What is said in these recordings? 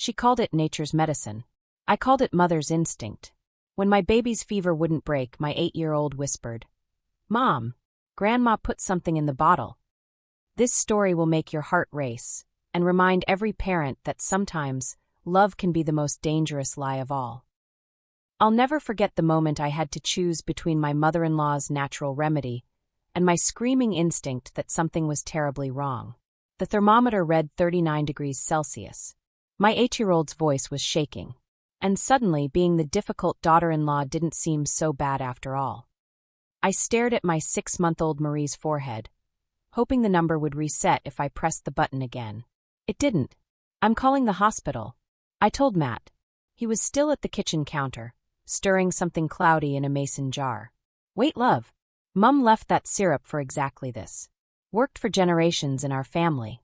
She called it nature's medicine. I called it mother's instinct. When my baby's fever wouldn't break, my 8-year-old whispered, "Mom, Grandma put something in the bottle." This story will make your heart race and remind every parent that sometimes love can be the most dangerous lie of all. I'll never forget the moment I had to choose between my mother-in-law's natural remedy and my screaming instinct that something was terribly wrong. The thermometer read 39 degrees Celsius. My 8-year-old's voice was shaking. And suddenly, being the difficult daughter-in-law didn't seem so bad after all. I stared at my 6-month-old Marie's forehead, hoping the number would reset if I pressed the button again. It didn't. "I'm calling the hospital," I told Matt. He was still at the kitchen counter, stirring something cloudy in a mason jar. "Wait, love. Mum left that syrup for exactly this. Worked for generations in our family."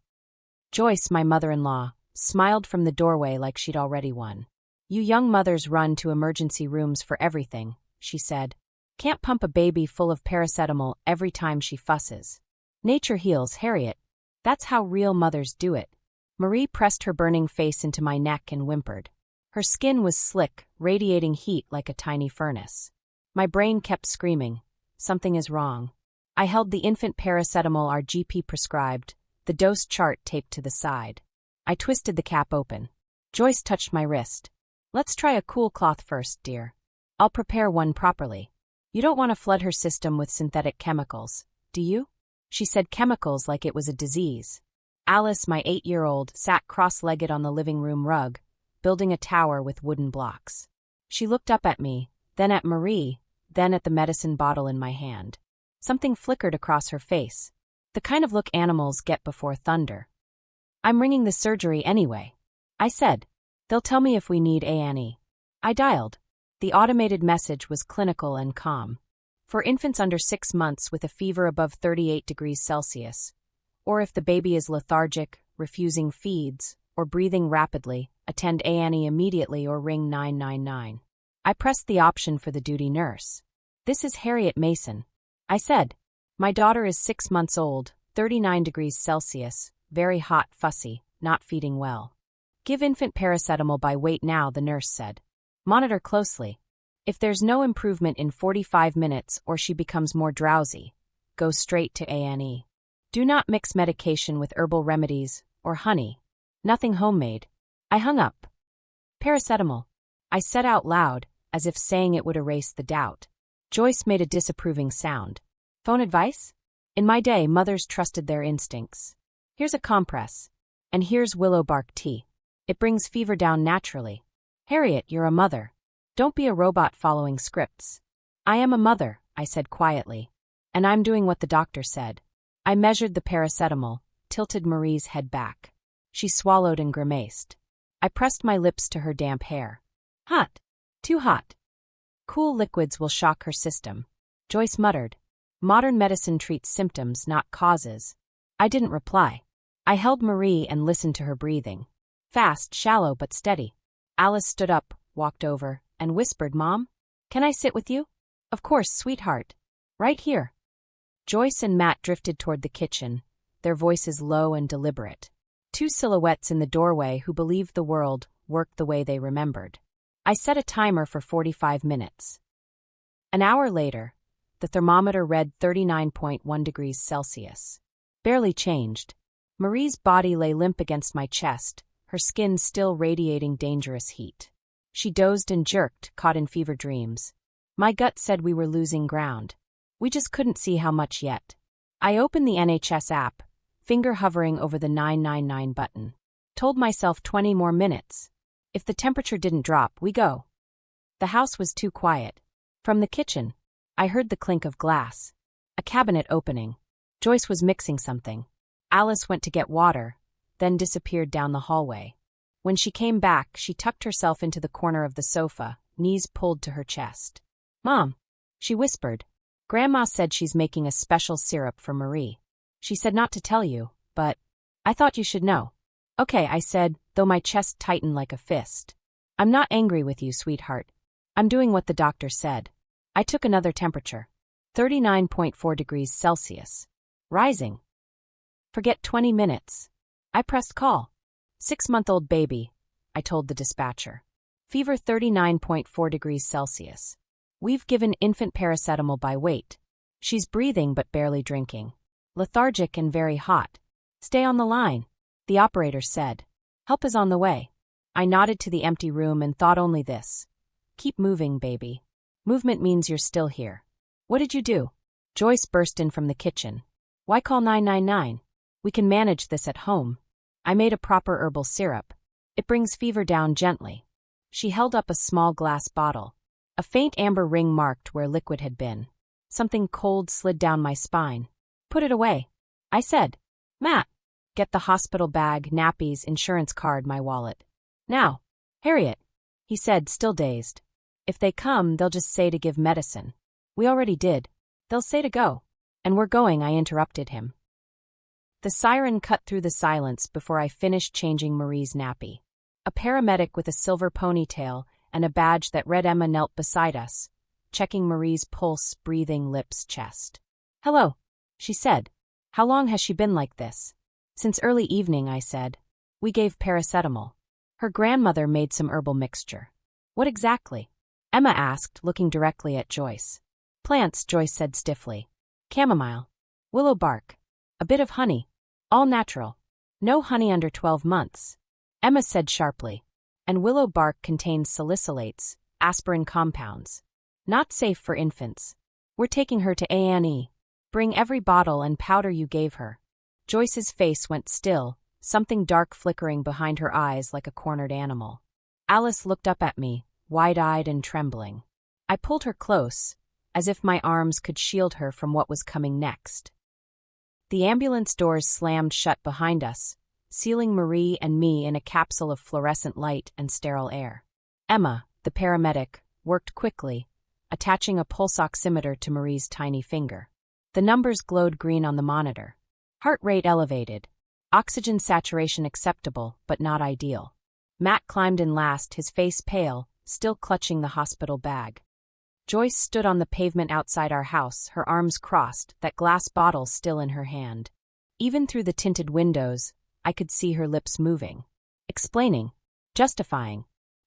Joyce, my mother-in-law, smiled from the doorway like she'd already won. "You young mothers run to emergency rooms for everything," she said. "Can't pump a baby full of paracetamol every time she fusses. Nature heals, Harriet. That's how real mothers do it." Marie pressed her burning face into my neck and whimpered. Her skin was slick, radiating heat like a tiny furnace. My brain kept screaming, "Something is wrong." I held the infant paracetamol our GP prescribed, the dose chart taped to the side. I twisted the cap open. Joyce touched my wrist. "Let's try a cool cloth first, dear. I'll prepare one properly. You don't want to flood her system with synthetic chemicals, do you?" She said chemicals like it was a disease. Alice, my 8-year-old, sat cross-legged on the living room rug, building a tower with wooden blocks. She looked up at me, then at Marie, then at the medicine bottle in my hand. Something flickered across her face, the kind of look animals get before thunder. "I'm ringing the surgery anyway," I said. "They'll tell me if we need A&E." I dialed. The automated message was clinical and calm. "For infants under 6 months with a fever above 38 degrees Celsius, or if the baby is lethargic, refusing feeds, or breathing rapidly, attend A&E immediately or ring 999. I pressed the option for the duty nurse. "This is Harriet Mason," I said. "My daughter is 6 months old, 39 degrees Celsius, very hot, fussy, not feeding well. Give infant paracetamol by weight now," the nurse said. "Monitor closely. If there's no improvement in 45 minutes or she becomes more drowsy, go straight to A&E. Do not mix medication with herbal remedies or honey. Nothing homemade." I hung up. "Paracetamol," I said out loud, as if saying it would erase the doubt. Joyce made a disapproving sound. "Phone advice? In my day, mothers trusted their instincts. Here's a compress. And here's willow bark tea. It brings fever down naturally. Harriet, you're a mother. Don't be a robot following scripts." "I am a mother," I said quietly. "And I'm doing what the doctor said." I measured the paracetamol, tilted Marie's head back. She swallowed and grimaced. I pressed my lips to her damp hair. "Hot. Too hot. Cool liquids will shock her system," Joyce muttered. "Modern medicine treats symptoms, not causes." I didn't reply. I held Marie and listened to her breathing. Fast, shallow, but steady. Alice stood up, walked over, and whispered, "Mom, can I sit with you?" "Of course, sweetheart. Right here." Joyce and Matt drifted toward the kitchen, their voices low and deliberate. Two silhouettes in the doorway who believed the world worked the way they remembered. I set a timer for 45 minutes. An hour later, the thermometer read 39.1 degrees Celsius. Barely changed. Marie's body lay limp against my chest, her skin still radiating dangerous heat. She dozed and jerked, caught in fever dreams. My gut said we were losing ground. We just couldn't see how much yet. I opened the NHS app, finger hovering over the 999 button. Told myself 20 more minutes. If the temperature didn't drop, we go. The house was too quiet. From the kitchen, I heard the clink of glass. A cabinet opening. Joyce was mixing something. Alice went to get water, then disappeared down the hallway. When she came back, she tucked herself into the corner of the sofa, knees pulled to her chest. "Mom," she whispered. "Grandma said she's making a special syrup for Marie. She said not to tell you, but I thought you should know." "Okay," I said, though my chest tightened like a fist. "I'm not angry with you, sweetheart. I'm doing what the doctor said." I took another temperature. 39.4 degrees Celsius. Rising. Forget 20 minutes. I pressed call. 6-month-old baby. I told the dispatcher. Fever 39.4 degrees Celsius. We've given infant paracetamol by weight. She's breathing but barely drinking. Lethargic and very hot. Stay on the line, the operator said. Help is on the way. I nodded to the empty room and thought only this. Keep moving, baby. Movement means you're still here. What did you do? Joyce burst in from the kitchen. Why call 999? We can manage this at home. I made a proper herbal syrup. It brings fever down gently. She held up a small glass bottle. A faint amber ring marked where liquid had been. Something cold slid down my spine. Put it away, I said. Matt, get the hospital bag, nappies, insurance card, my wallet. Now, Harriet, he said, still dazed. If they come, they'll just say to give medicine. We already did. They'll say to go. And we're going, I interrupted him. The siren cut through the silence before I finished changing Marie's nappy. A paramedic with a silver ponytail and a badge that read Emma knelt beside us, checking Marie's pulse, breathing, lips, chest. Hello, she said. How long has she been like this? Since early evening, I said. We gave paracetamol. Her grandmother made some herbal mixture. What exactly? Emma asked, looking directly at Joyce. Plants, Joyce said stiffly. Chamomile. Willow bark. A bit of honey. All natural. No honey under 12 months. Emma said sharply. And willow bark contains salicylates, aspirin compounds. Not safe for infants. We're taking her to A&E. Bring every bottle and powder you gave her. Joyce's face went still, something dark flickering behind her eyes like a cornered animal. Alice looked up at me, wide-eyed and trembling. I pulled her close, as if my arms could shield her from what was coming next. The ambulance doors slammed shut behind us, sealing Marie and me in a capsule of fluorescent light and sterile air. Emma, the paramedic, worked quickly, attaching a pulse oximeter to Marie's tiny finger. The numbers glowed green on the monitor. Heart rate elevated. Oxygen saturation acceptable, but not ideal. Matt climbed in last, his face pale, still clutching the hospital bag. Joyce stood on the pavement outside our house, her arms crossed, that glass bottle still in her hand. Even through the tinted windows, I could see her lips moving. Explaining. Justifying.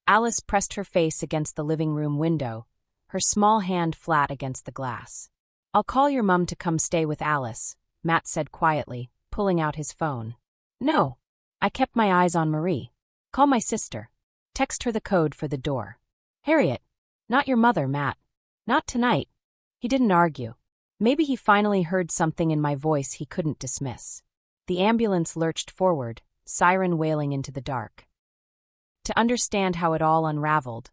Alice pressed her face against the living room window, her small hand flat against the glass. I'll call your mum to come stay with Alice, Matt said quietly, pulling out his phone. No. I kept my eyes on Marie. Call my sister. Text her the code for the door. Harriet. Not your mother, Matt. Not tonight. He didn't argue. Maybe he finally heard something in my voice he couldn't dismiss. The ambulance lurched forward, siren wailing into the dark. To understand how it all unraveled,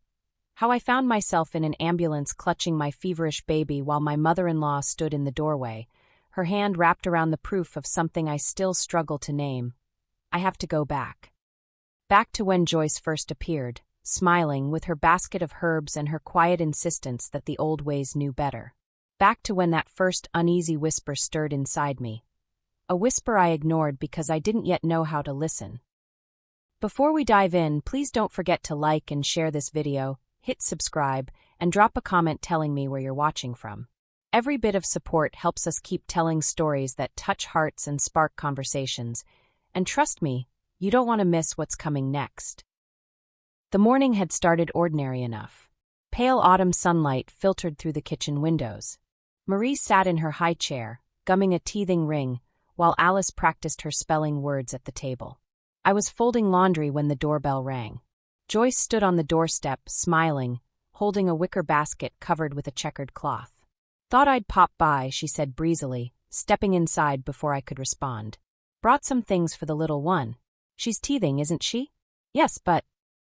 how I found myself in an ambulance clutching my feverish baby while my mother-in-law stood in the doorway, her hand wrapped around the proof of something I still struggle to name, I have to go back. Back to when Joyce first appeared, smiling with her basket of herbs and her quiet insistence that the old ways knew better. Back to when that first uneasy whisper stirred inside me. A whisper I ignored because I didn't yet know how to listen. Before we dive in, please don't forget to like and share this video, hit subscribe, and drop a comment telling me where you're watching from. Every bit of support helps us keep telling stories that touch hearts and spark conversations, and trust me, you don't want to miss what's coming next. The morning had started ordinary enough. Pale autumn sunlight filtered through the kitchen windows. Marie sat in her high chair, gumming a teething ring, while Alice practiced her spelling words at the table. I was folding laundry when the doorbell rang. Joyce stood on the doorstep, smiling, holding a wicker basket covered with a checkered cloth. Thought I'd pop by, she said breezily, stepping inside before I could respond. Brought some things for the little one. She's teething, isn't she? Yes, but...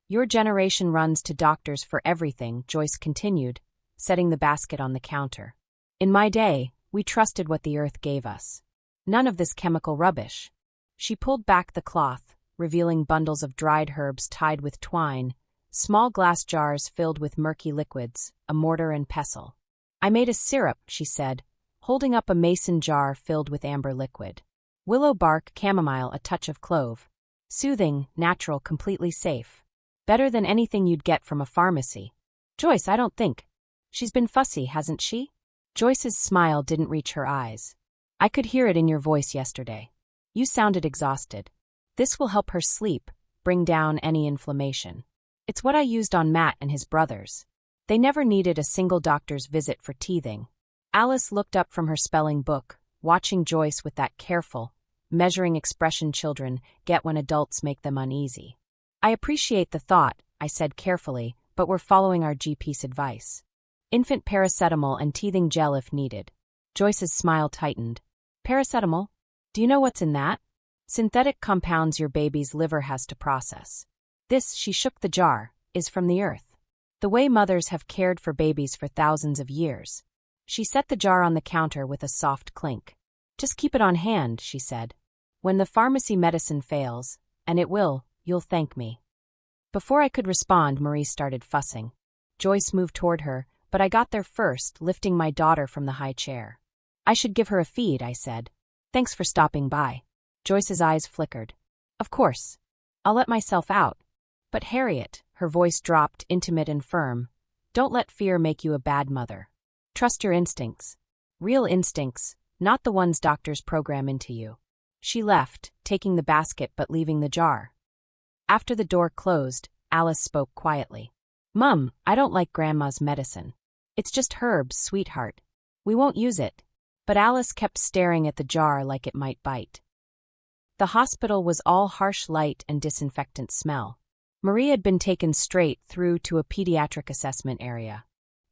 Your generation runs to doctors for everything, Joyce continued, setting the basket on the counter. In my day, we trusted what the earth gave us. None of this chemical rubbish. She pulled back the cloth, revealing bundles of dried herbs tied with twine, small glass jars filled with murky liquids, a mortar and pestle. I made a syrup, she said, holding up a mason jar filled with amber liquid. Willow bark, chamomile, a touch of clove. Soothing, natural, completely safe. Better than anything you'd get from a pharmacy. Joyce, I don't think. She's been fussy, hasn't she? Joyce's smile didn't reach her eyes. I could hear it in your voice yesterday. You sounded exhausted. This will help her sleep, bring down any inflammation. It's what I used on Matt and his brothers. They never needed a single doctor's visit for teething. Alice looked up from her spelling book, watching Joyce with that careful, measuring expression children get when adults make them uneasy. I appreciate the thought, I said carefully, but we're following our GP's advice. Infant paracetamol and teething gel if needed. Joyce's smile tightened. Paracetamol? Do you know what's in that? Synthetic compounds your baby's liver has to process. This, she shook the jar, is from the earth. The way mothers have cared for babies for thousands of years. She set the jar on the counter with a soft clink. Just keep it on hand, she said. When the pharmacy medicine fails, and it will, you'll thank me. Before I could respond, Marie started fussing. Joyce moved toward her, but I got there first, lifting my daughter from the high chair. I should give her a feed, I said. Thanks for stopping by. Joyce's eyes flickered. Of course. I'll let myself out. But Harriet, her voice dropped, intimate and firm, don't let fear make you a bad mother. Trust your instincts. Real instincts, not the ones doctors program into you. She left, taking the basket but leaving the jar. After the door closed, Alice spoke quietly. Mum, I don't like Grandma's medicine. It's just herbs, sweetheart. We won't use it. But Alice kept staring at the jar like it might bite. The hospital was all harsh light and disinfectant smell. Marie had been taken straight through to a pediatric assessment area.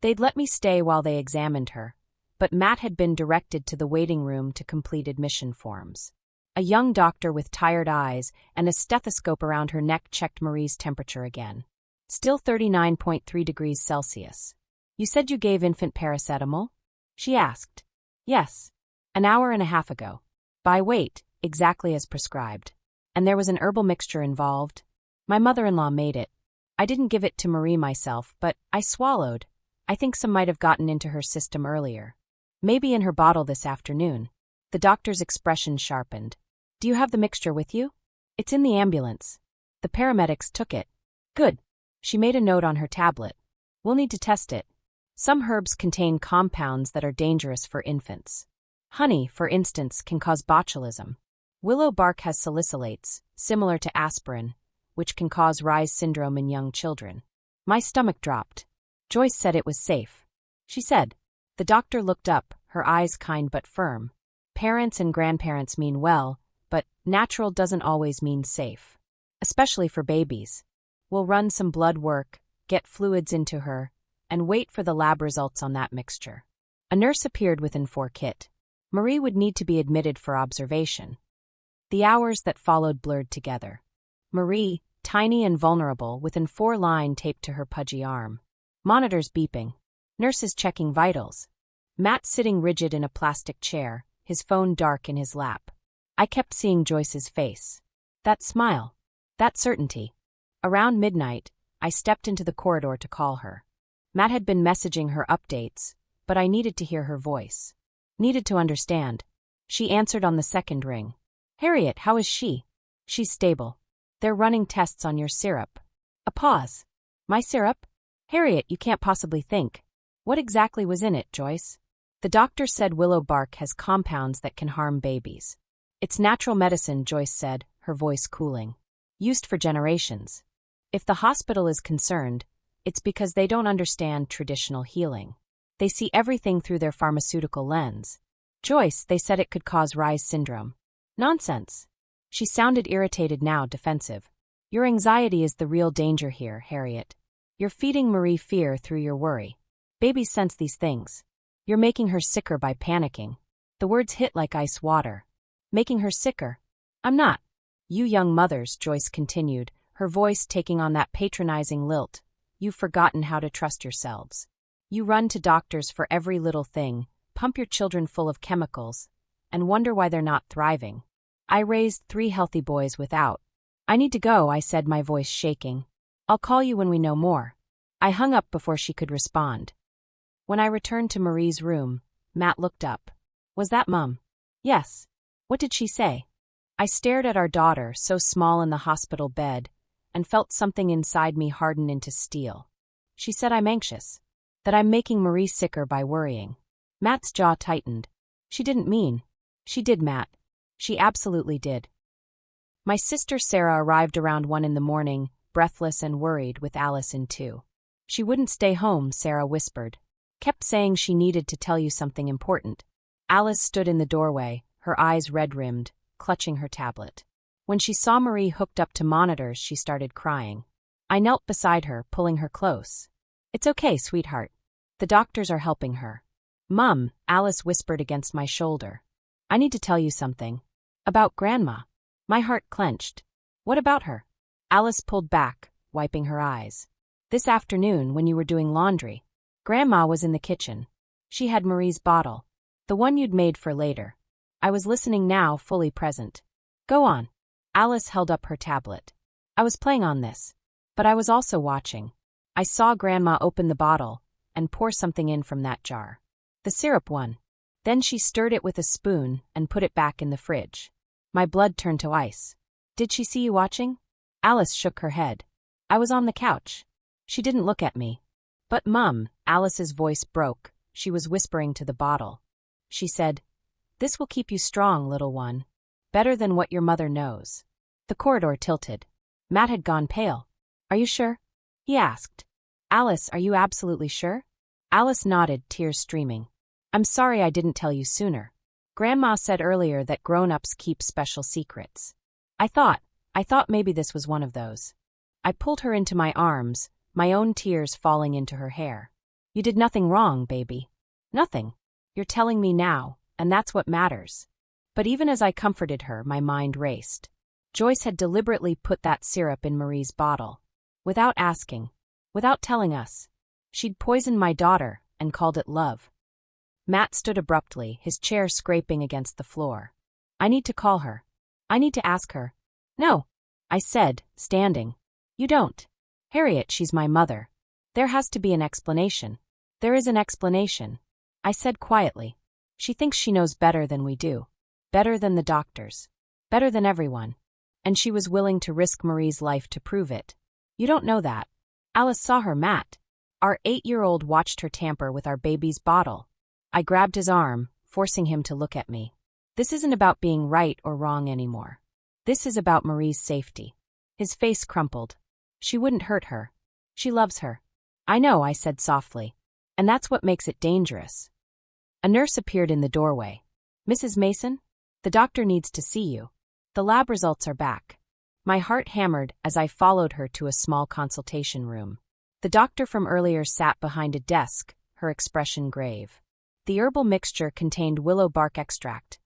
They'd let me stay while they examined her, but Matt had been directed to the waiting room to complete admission forms. A young doctor with tired eyes and a stethoscope around her neck checked Marie's temperature again. Still 39.3 degrees Celsius. You said you gave infant paracetamol? She asked. Yes. An hour and a half ago. By weight, exactly as prescribed. And there was an herbal mixture involved. My mother-in-law made it. I didn't give it to Marie myself, but I swallowed. I think some might have gotten into her system earlier. Maybe in her bottle this afternoon. The doctor's expression sharpened. Do you have the mixture with you? It's in the ambulance. The paramedics took it. Good. She made a note on her tablet. We'll need to test it. Some herbs contain compounds that are dangerous for infants. Honey, for instance, can cause botulism. Willow bark has salicylates, similar to aspirin, which can cause Reye's syndrome in young children. My stomach dropped. Joyce said it was safe. She said. The doctor looked up, her eyes kind but firm. Parents and grandparents mean well, but natural doesn't always mean safe. Especially for babies. We'll run some blood work, get fluids into her, and wait for the lab results on that mixture. A nurse appeared within 4 kit. Marie would need to be admitted for observation. The hours that followed blurred together. Marie, tiny and vulnerable, within 4 line taped to her pudgy arm. Monitors beeping. Nurses checking vitals. Matt sitting rigid in a plastic chair, his phone dark in his lap. I kept seeing Joyce's face. That smile. That certainty. Around midnight, I stepped into the corridor to call her. Matt had been messaging her updates, but I needed to hear her voice. Needed to understand. She answered on the second ring. Harriet, how is she? She's stable. They're running tests on your syrup. A pause. My syrup? Harriet, you can't possibly think. What exactly was in it, Joyce? The doctor said willow bark has compounds that can harm babies. It's natural medicine, Joyce said, her voice cooling. Used for generations. If the hospital is concerned, it's because they don't understand traditional healing. They see everything through their pharmaceutical lens. Joyce, they said it could cause Reye's syndrome. Nonsense. She sounded irritated now, defensive. Your anxiety is the real danger here, Harriet. You're feeding Marie fear through your worry. Babies sense these things. You're making her sicker by panicking. The words hit like ice water. Making her sicker? I'm not. You young mothers, Joyce continued, her voice taking on that patronizing lilt. You've forgotten how to trust yourselves. You run to doctors for every little thing, pump your children full of chemicals, and wonder why they're not thriving. I raised 3 healthy boys without. I need to go, I said, my voice shaking. I'll call you when we know more. I hung up before she could respond. When I returned to Marie's room, Matt looked up. Was that Mum? Yes. What did she say? I stared at our daughter, so small in the hospital bed, and felt something inside me harden into steel. She said I'm anxious. That I'm making Marie sicker by worrying. Matt's jaw tightened. She didn't mean. She did, Matt. She absolutely did. My sister Sarah arrived around 1 in the morning, breathless and worried, with Alice in tow. She wouldn't stay home, Sarah whispered. Kept saying she needed to tell you something important. Alice stood in the doorway, her eyes red-rimmed, clutching her tablet. When she saw Marie hooked up to monitors, she started crying. I knelt beside her, pulling her close. It's okay, sweetheart. The doctors are helping her. Mum, Alice whispered against my shoulder. I need to tell you something. About Grandma. My heart clenched. What about her? Alice pulled back, wiping her eyes. This afternoon, when you were doing laundry, Grandma was in the kitchen. She had Marie's bottle. The one you'd made for later. I was listening now, fully present. Go on. Alice held up her tablet. I was playing on this. But I was also watching. I saw Grandma open the bottle and pour something in from that jar. The syrup one. Then she stirred it with a spoon and put it back in the fridge. My blood turned to ice. Did she see you watching? Alice shook her head. I was on the couch. She didn't look at me. But Mum, Alice's voice broke. She was whispering to the bottle. She said, This will keep you strong, little one. Better than what your mother knows. The corridor tilted. Matt had gone pale. Are you sure? He asked. Alice, are you absolutely sure? Alice nodded, tears streaming. I'm sorry I didn't tell you sooner. Grandma said earlier that grown-ups keep special secrets. I thought maybe this was one of those. I pulled her into my arms, my own tears falling into her hair. You did nothing wrong, baby. Nothing. You're telling me now, and that's what matters. But even as I comforted her, my mind raced. Joyce had deliberately put that syrup in Marie's bottle. Without asking. Without telling us. She'd poisoned my daughter and called it love. Matt stood abruptly, his chair scraping against the floor. I need to call her. I need to ask her. No, I said, standing. You don't. Harriet, she's my mother. There has to be an explanation. There is an explanation. I said quietly. She thinks she knows better than we do. Better than the doctors. Better than everyone. And she was willing to risk Marie's life to prove it. You don't know that. Alice saw her, Matt. Our 8-year-old watched her tamper with our baby's bottle. I grabbed his arm, forcing him to look at me. This isn't about being right or wrong anymore. This is about Marie's safety. His face crumpled. She wouldn't hurt her. She loves her. I know, I said softly. And that's what makes it dangerous. A nurse appeared in the doorway. Mrs. Mason? The doctor needs to see you. The lab results are back. My heart hammered as I followed her to a small consultation room. The doctor from earlier sat behind a desk, her expression grave. The herbal mixture contained willow bark extract,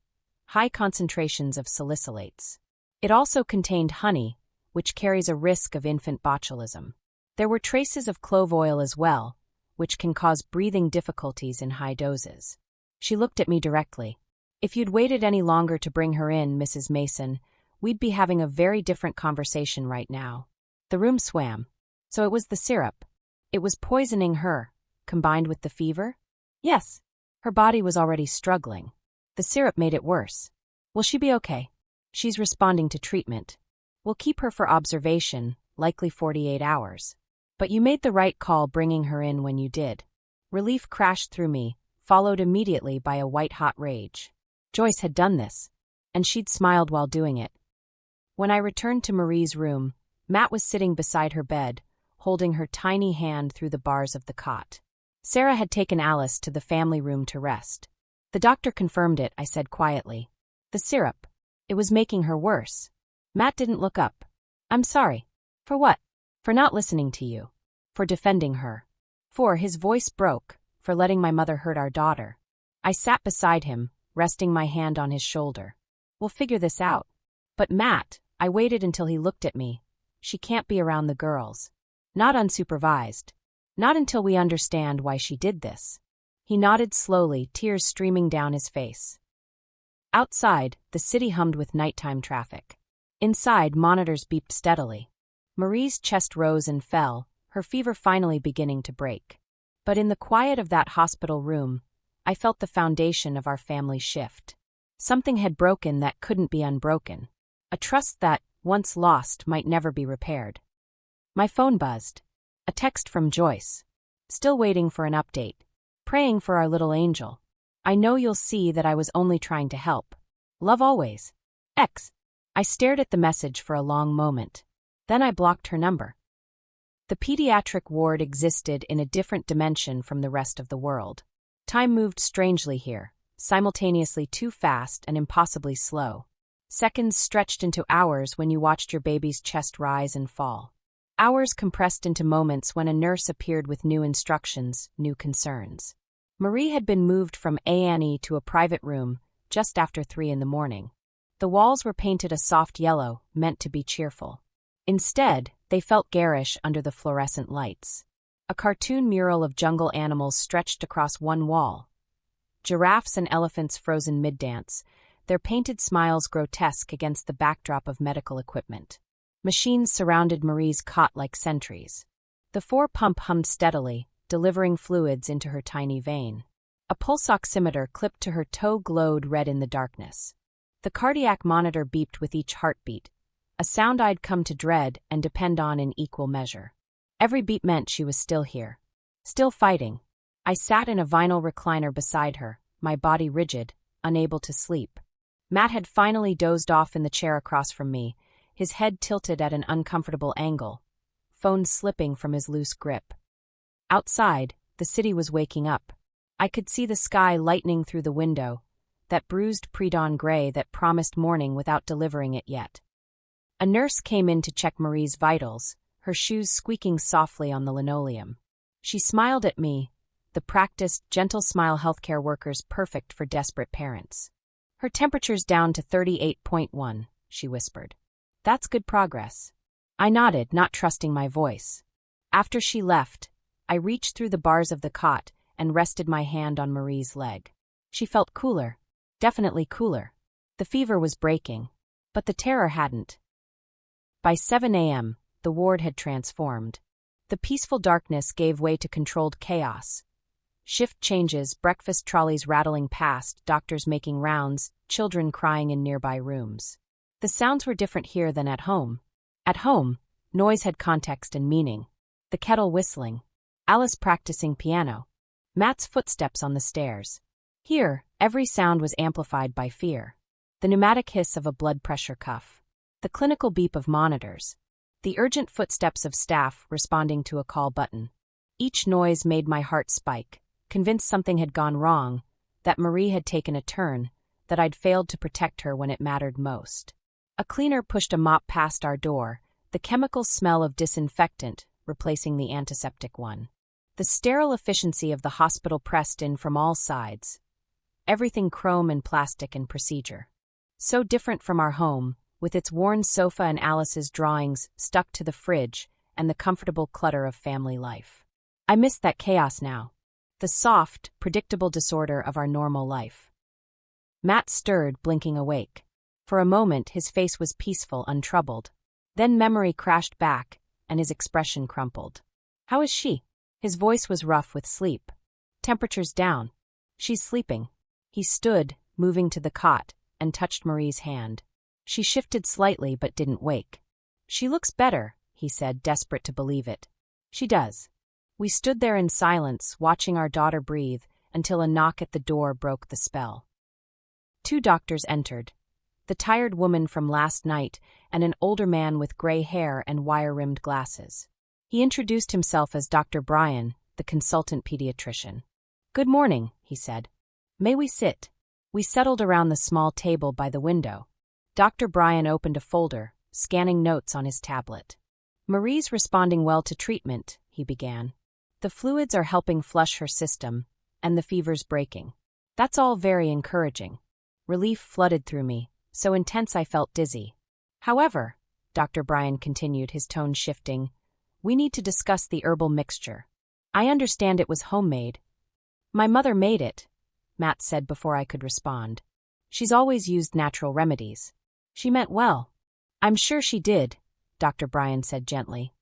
high concentrations of salicylates. It also contained honey, which carries a risk of infant botulism. There were traces of clove oil as well, which can cause breathing difficulties in high doses. She looked at me directly. If you'd waited any longer to bring her in, Mrs. Mason, we'd be having a very different conversation right now. The room swam. So it was the syrup. It was poisoning her, combined with the fever? Yes. Her body was already struggling. The syrup made it worse. Will she be okay? She's responding to treatment. We'll keep her for observation, likely 48 hours. But you made the right call bringing her in when you did. Relief crashed through me, followed immediately by a white-hot rage. Joyce had done this, and she'd smiled while doing it. When I returned to Marie's room, Matt was sitting beside her bed, holding her tiny hand through the bars of the cot. Sarah had taken Alice to the family room to rest. The doctor confirmed it, I said quietly. The syrup. It was making her worse. Matt didn't look up. I'm sorry. For what? For not listening to you. For defending her. For, his voice broke, for letting my mother hurt our daughter. I sat beside him, resting my hand on his shoulder. We'll figure this out. But Matt, I waited until he looked at me. She can't be around the girls. Not unsupervised. Not until we understand why she did this. He nodded slowly, tears streaming down his face. Outside, the city hummed with nighttime traffic. Inside, monitors beeped steadily. Marie's chest rose and fell, her fever finally beginning to break. But in the quiet of that hospital room, I felt the foundation of our family shift. Something had broken that couldn't be unbroken. A trust that, once lost, might never be repaired. My phone buzzed. A text from Joyce. Still waiting for an update. Praying for our little angel. I know you'll see that I was only trying to help. Love always. X. I stared at the message for a long moment. Then I blocked her number. The pediatric ward existed in a different dimension from the rest of the world. Time moved strangely here, simultaneously too fast and impossibly slow. Seconds stretched into hours when you watched your baby's chest rise and fall. Hours compressed into moments when a nurse appeared with new instructions, new concerns. Marie had been moved from A&E to a private room just after 3 a.m. The walls were painted a soft yellow, meant to be cheerful. Instead, they felt garish under the fluorescent lights. A cartoon mural of jungle animals stretched across one wall. Giraffes and elephants frozen mid-dance, their painted smiles grotesque against the backdrop of medical equipment. Machines surrounded Marie's cot like sentries. The 4-pump hummed steadily, delivering fluids into her tiny vein. A pulse oximeter clipped to her toe glowed red in the darkness. The cardiac monitor beeped with each heartbeat, a sound I'd come to dread and depend on in equal measure. Every beat meant she was still here. Still fighting. I sat in a vinyl recliner beside her, my body rigid, unable to sleep. Matt had finally dozed off in the chair across from me, his head tilted at an uncomfortable angle, phone slipping from his loose grip. Outside, the city was waking up. I could see the sky lightening through the window, that bruised pre-dawn gray that promised morning without delivering it yet. A nurse came in to check Marie's vitals, her shoes squeaking softly on the linoleum. She smiled at me, the practiced, gentle smile healthcare workers perfect for desperate parents. Her temperature's down to 38.1, she whispered. That's good progress. I nodded, not trusting my voice. After she left, I reached through the bars of the cot and rested my hand on Marie's leg. She felt cooler, definitely cooler. The fever was breaking, but the terror hadn't. By 7 a.m., the ward had transformed. The peaceful darkness gave way to controlled chaos. Shift changes, breakfast trolleys rattling past, doctors making rounds, children crying in nearby rooms. The sounds were different here than at home. At home, noise had context and meaning. The kettle whistling. Alice practicing piano. Matt's footsteps on the stairs. Here, every sound was amplified by fear. The pneumatic hiss of a blood pressure cuff. The clinical beep of monitors. The urgent footsteps of staff responding to a call button. Each noise made my heart spike, convinced something had gone wrong, that Marie had taken a turn, that I'd failed to protect her when it mattered most. A cleaner pushed a mop past our door, the chemical smell of disinfectant replacing the antiseptic one. The sterile efficiency of the hospital pressed in from all sides. Everything chrome and plastic and procedure. So different from our home, with its worn sofa and Alice's drawings stuck to the fridge and the comfortable clutter of family life. I missed that chaos now. The soft, predictable disorder of our normal life. Matt stirred, blinking awake. For a moment, his face was peaceful, untroubled. Then memory crashed back, and his expression crumpled. How is she? His voice was rough with sleep. Temperature's down. She's sleeping. He stood, moving to the cot, and touched Marie's hand. She shifted slightly but didn't wake. She looks better, he said, desperate to believe it. She does. We stood there in silence, watching our daughter breathe, until a knock at the door broke the spell. 2 doctors entered. The tired woman from last night and an older man with gray hair and wire-rimmed glasses. He introduced himself as Dr. Brian, the consultant pediatrician. Good morning, he said. May we sit? We settled around the small table by the window. Dr. Brian opened a folder, scanning notes on his tablet. Marie's responding well to treatment, he began. The fluids are helping flush her system, and the fever's breaking. That's all very encouraging. Relief flooded through me, so intense I felt dizzy. However, Dr. Brian continued, his tone shifting, we need to discuss the herbal mixture. I understand it was homemade. My mother made it, Matt said before I could respond. She's always used natural remedies. She meant well. I'm sure she did, Dr. Brian said gently.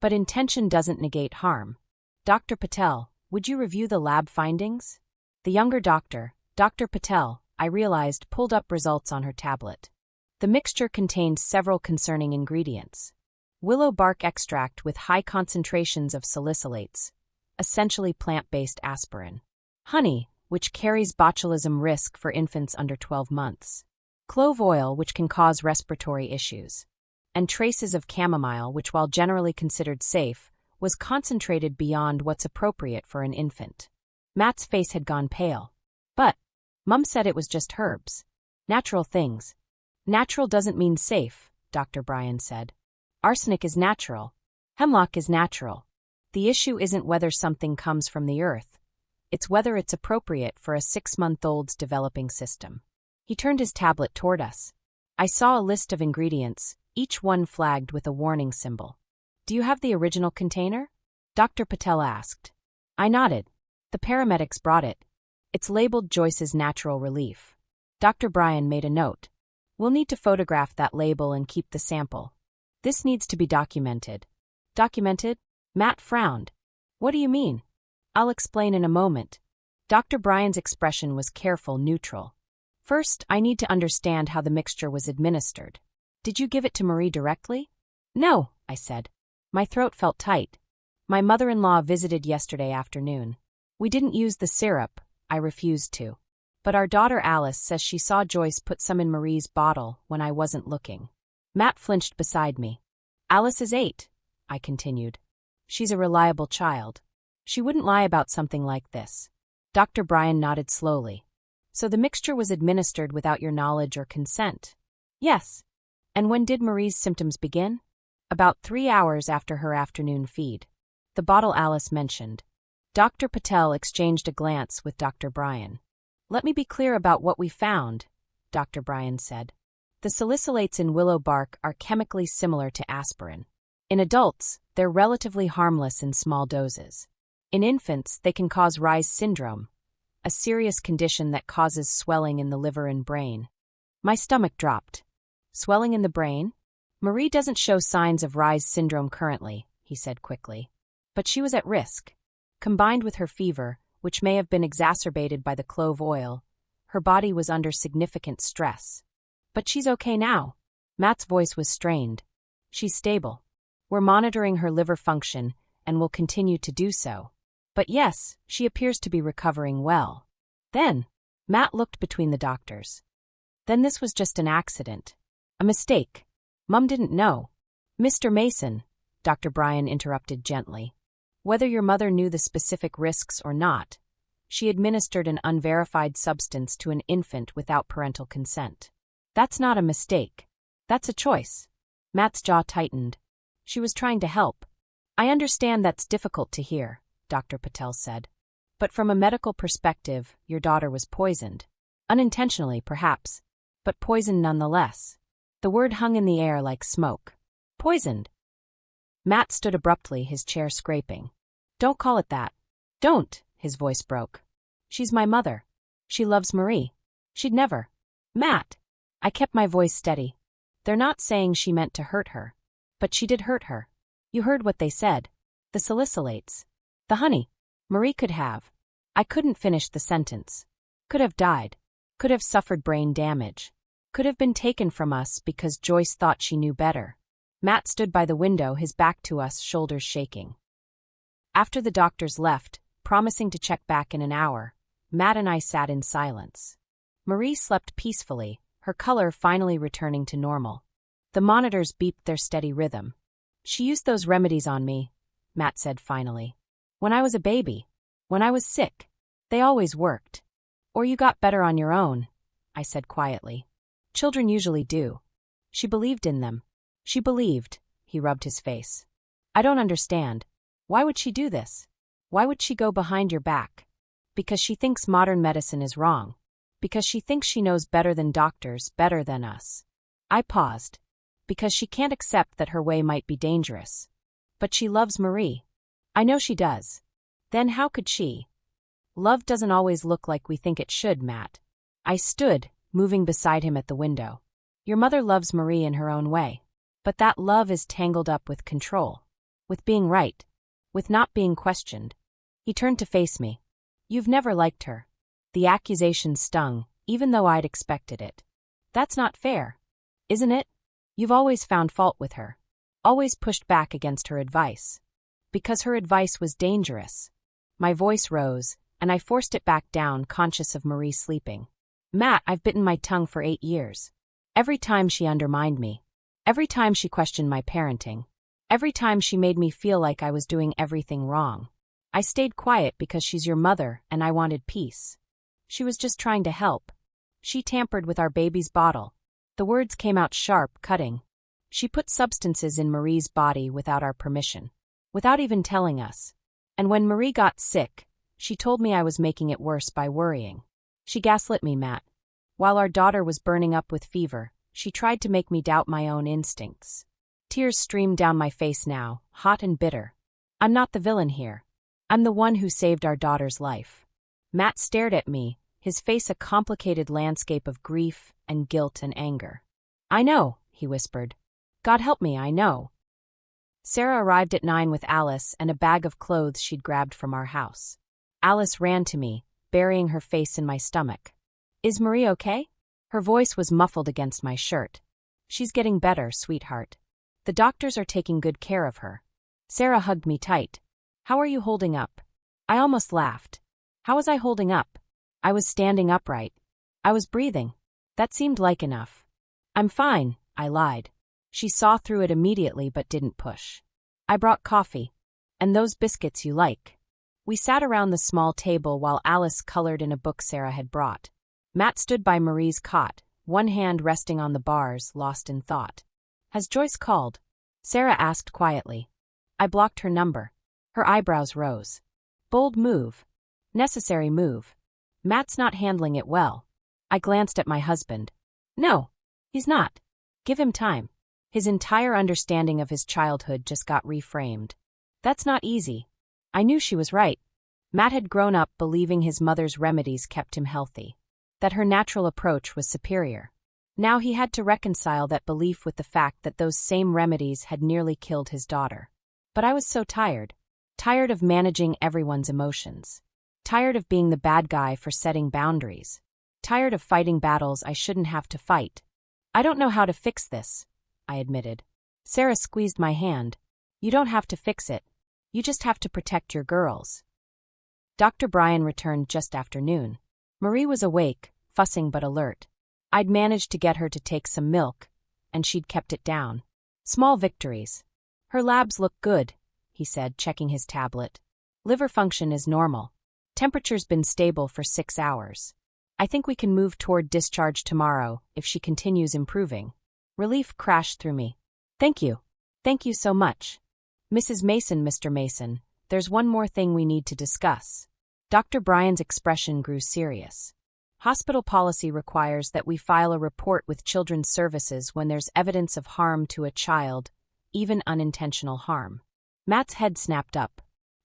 But intention doesn't negate harm. Dr. Patel, would you review the lab findings? The younger doctor, Dr. Patel, I realized, pulled up results on her tablet. The mixture contained several concerning ingredients. Willow bark extract with high concentrations of salicylates, essentially plant-based aspirin. Honey, which carries botulism risk for infants under 12 months. clove oil, which can cause respiratory issues, and traces of chamomile, which, while generally considered safe, was concentrated beyond what's appropriate for an infant. Matt's face had gone pale. But Mum said it was just herbs. Natural things. Natural doesn't mean safe, Dr. Bryan said. Arsenic is natural. Hemlock is natural. The issue isn't whether something comes from the earth. It's whether it's appropriate for a 6-month-old's developing system. He turned his tablet toward us. I saw a list of ingredients, each one flagged with a warning symbol. Do you have the original container? Dr. Patel asked. I nodded. The paramedics brought it. It's labeled Joyce's Natural Relief. Dr. Bryan made a note. We'll need to photograph that label and keep the sample. This needs to be documented. Documented? Matt frowned. What do you mean? I'll explain in a moment. Dr. Bryan's expression was careful, neutral. First, I need to understand how the mixture was administered. Did you give it to Marie directly? No, I said. My throat felt tight. My mother-in-law visited yesterday afternoon. We didn't use the syrup. I refused to. But our daughter Alice says she saw Joyce put some in Marie's bottle when I wasn't looking. Matt flinched beside me. Alice is 8, I continued. She's a reliable child. She wouldn't lie about something like this. Dr. Bryan nodded slowly. So the mixture was administered without your knowledge or consent? Yes. And when did Marie's symptoms begin? About 3 hours after her afternoon feed. The bottle Alice mentioned. Dr. Patel exchanged a glance with Dr. Bryan. Let me be clear about what we found, Dr. Bryan said. The salicylates in willow bark are chemically similar to aspirin. In adults, they're relatively harmless in small doses. In infants, they can cause Reye's syndrome, a serious condition that causes swelling in the liver and brain. My stomach dropped. Swelling in the brain? Marie doesn't show signs of Reye's syndrome currently, he said quickly. But she was at risk. Combined with her fever, which may have been exacerbated by the clove oil, her body was under significant stress. But she's okay now. Matt's voice was strained. She's stable. We're monitoring her liver function and will continue to do so. But yes, she appears to be recovering well. Then, Matt looked between the doctors. Then this was just an accident. A mistake. Mum didn't know. Mr. Mason, Dr. Bryan interrupted gently. Whether your mother knew the specific risks or not, she administered an unverified substance to an infant without parental consent. That's not a mistake. That's a choice. Matt's jaw tightened. She was trying to help. I understand that's difficult to hear, Dr. Patel said. But from a medical perspective, your daughter was poisoned. Unintentionally, perhaps, but poisoned nonetheless. The word hung in the air like smoke. Poisoned. Matt stood abruptly, his chair scraping. Don't call it that. Don't, his voice broke. She's my mother. She loves Marie. She'd never. Matt. I kept my voice steady. They're not saying she meant to hurt her. But she did hurt her. You heard what they said. The salicylates. The honey. Marie could have. I couldn't finish the sentence. Could have died. Could have suffered brain damage. Could have been taken from us because Joyce thought she knew better. Matt stood by the window, his back to us, shoulders shaking. After the doctors left, promising to check back in an hour, Matt and I sat in silence. Marie slept peacefully, her color finally returning to normal. The monitors beeped their steady rhythm. She used those remedies on me, Matt said finally. When I was a baby. When I was sick. They always worked. Or you got better on your own, I said quietly. Children usually do. She believed in them. She believed, he rubbed his face. I don't understand. Why would she do this? Why would she go behind your back? Because she thinks modern medicine is wrong. Because she thinks she knows better than doctors, better than us. I paused. Because she can't accept that her way might be dangerous. But she loves Marie. I know she does. Then how could she? Love doesn't always look like we think it should, Matt. I stood, moving beside him at the window. Your mother loves Marie in her own way. But that love is tangled up with control. With being right. With not being questioned. He turned to face me. You've never liked her. The accusation stung, even though I'd expected it. That's not fair. Isn't it? You've always found fault with her. Always pushed back against her advice. Because her advice was dangerous. My voice rose, and I forced it back down, conscious of Marie sleeping. Matt, I've bitten my tongue for 8 years. Every time she undermined me. Every time she questioned my parenting. Every time she made me feel like I was doing everything wrong. I stayed quiet because she's your mother and I wanted peace. She was just trying to help. She tampered with our baby's bottle. The words came out sharp, cutting. She put substances in Marie's body without our permission. Without even telling us. And when Marie got sick, she told me I was making it worse by worrying. She gaslit me, Matt. While our daughter was burning up with fever, she tried to make me doubt my own instincts. Tears streamed down my face now, hot and bitter. I'm not the villain here. I'm the one who saved our daughter's life. Matt stared at me, his face a complicated landscape of grief and guilt and anger. I know, he whispered. God help me, I know. Sarah arrived at 9 with Alice and a bag of clothes she'd grabbed from our house. Alice ran to me, burying her face in my stomach. Is Marie okay? Her voice was muffled against my shirt. She's getting better, sweetheart. The doctors are taking good care of her. Sarah hugged me tight. How are you holding up? I almost laughed. How was I holding up? I was standing upright. I was breathing. That seemed like enough. I'm fine, I lied. She saw through it immediately but didn't push. I brought coffee. And those biscuits you like. We sat around the small table while Alice colored in a book Sarah had brought. Matt stood by Marie's cot, one hand resting on the bars, lost in thought. Has Joyce called? Sarah asked quietly. I blocked her number. Her eyebrows rose. Bold move. Necessary move. Matt's not handling it well. I glanced at my husband. No, he's not. Give him time. His entire understanding of his childhood just got reframed. That's not easy. I knew she was right. Matt had grown up believing his mother's remedies kept him healthy. That her natural approach was superior. Now he had to reconcile that belief with the fact that those same remedies had nearly killed his daughter. But I was so tired. Tired of managing everyone's emotions. Tired of being the bad guy for setting boundaries. Tired of fighting battles I shouldn't have to fight. I don't know how to fix this, I admitted. Sarah squeezed my hand. You don't have to fix it. You just have to protect your girls. Dr. Bryan returned just after noon. Marie was awake, fussing but alert. I'd managed to get her to take some milk, and she'd kept it down. Small victories. Her labs look good, he said, checking his tablet. Liver function is normal. Temperature's been stable for 6 hours. I think we can move toward discharge tomorrow if she continues improving. Relief crashed through me. Thank you. Thank you so much. Mrs. Mason, Mr. Mason, there's one more thing we need to discuss. Dr. Bryan's expression grew serious. Hospital policy requires that we file a report with Children's Services when there's evidence of harm to a child, even unintentional harm. Matt's head snapped up.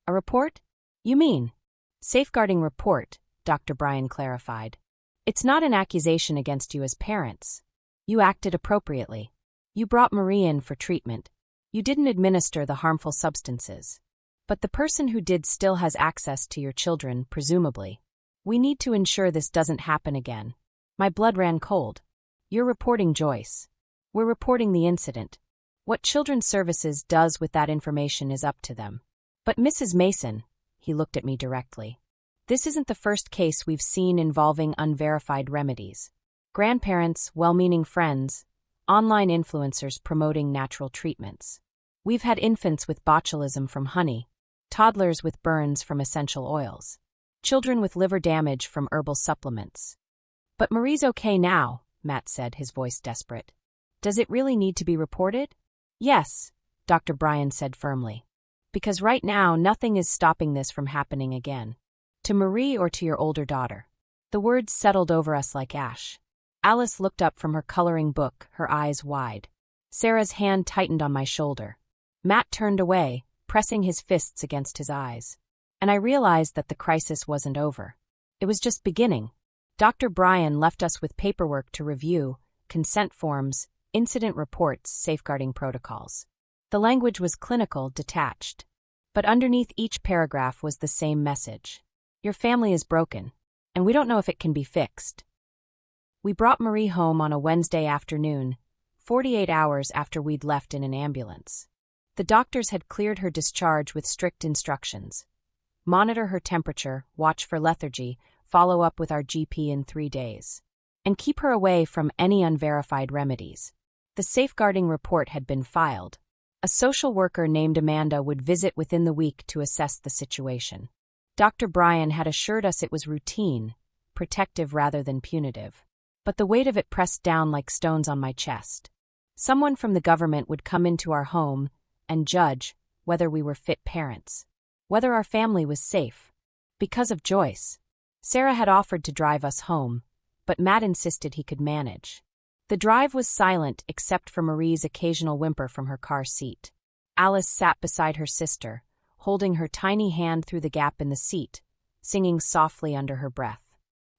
A report? You mean? Safeguarding report, Dr. Bryan clarified. It's not an accusation against you as parents. You acted appropriately. You brought Marie in for treatment. You didn't administer the harmful substances. But the person who did still has access to your children, presumably. We need to ensure this doesn't happen again. My blood ran cold. You're reporting Joyce. We're reporting the incident. What Children's Services does with that information is up to them. But Mrs. Mason, he looked at me directly. This isn't the first case we've seen involving unverified remedies. Grandparents, well-meaning friends, online influencers promoting natural treatments. We've had infants with botulism from honey, toddlers with burns from essential oils, children with liver damage from herbal supplements. But Marie's okay now, Matt said, his voice desperate. Does it really need to be reported? Yes, Dr. Bryan said firmly. Because right now nothing is stopping this from happening again. To Marie or to your older daughter. The words settled over us like ash. Alice looked up from her coloring book, her eyes wide. Sarah's hand tightened on my shoulder. Matt turned away, pressing his fists against his eyes. And I realized that the crisis wasn't over. It was just beginning. Dr. Bryan left us with paperwork to review, consent forms, incident reports, safeguarding protocols. The language was clinical, detached. But underneath each paragraph was the same message. Your family is broken, and we don't know if it can be fixed. We brought Marie home on a Wednesday afternoon, 48 hours after we'd left in an ambulance. The doctors had cleared her discharge with strict instructions. Monitor her temperature, watch for lethargy, follow up with our GP in 3 days. and keep her away from any unverified remedies. The safeguarding report had been filed. A social worker named Amanda would visit within the week to assess the situation. Dr. Bryan had assured us it was routine, protective rather than punitive. But the weight of it pressed down like stones on my chest. Someone from the government would come into our home and judge whether we were fit parents, whether our family was safe. Because of Joyce, Sarah had offered to drive us home, but Matt insisted he could manage. The drive was silent except for Marie's occasional whimper from her car seat. Alice sat beside her sister, holding her tiny hand through the gap in the seat, singing softly under her breath.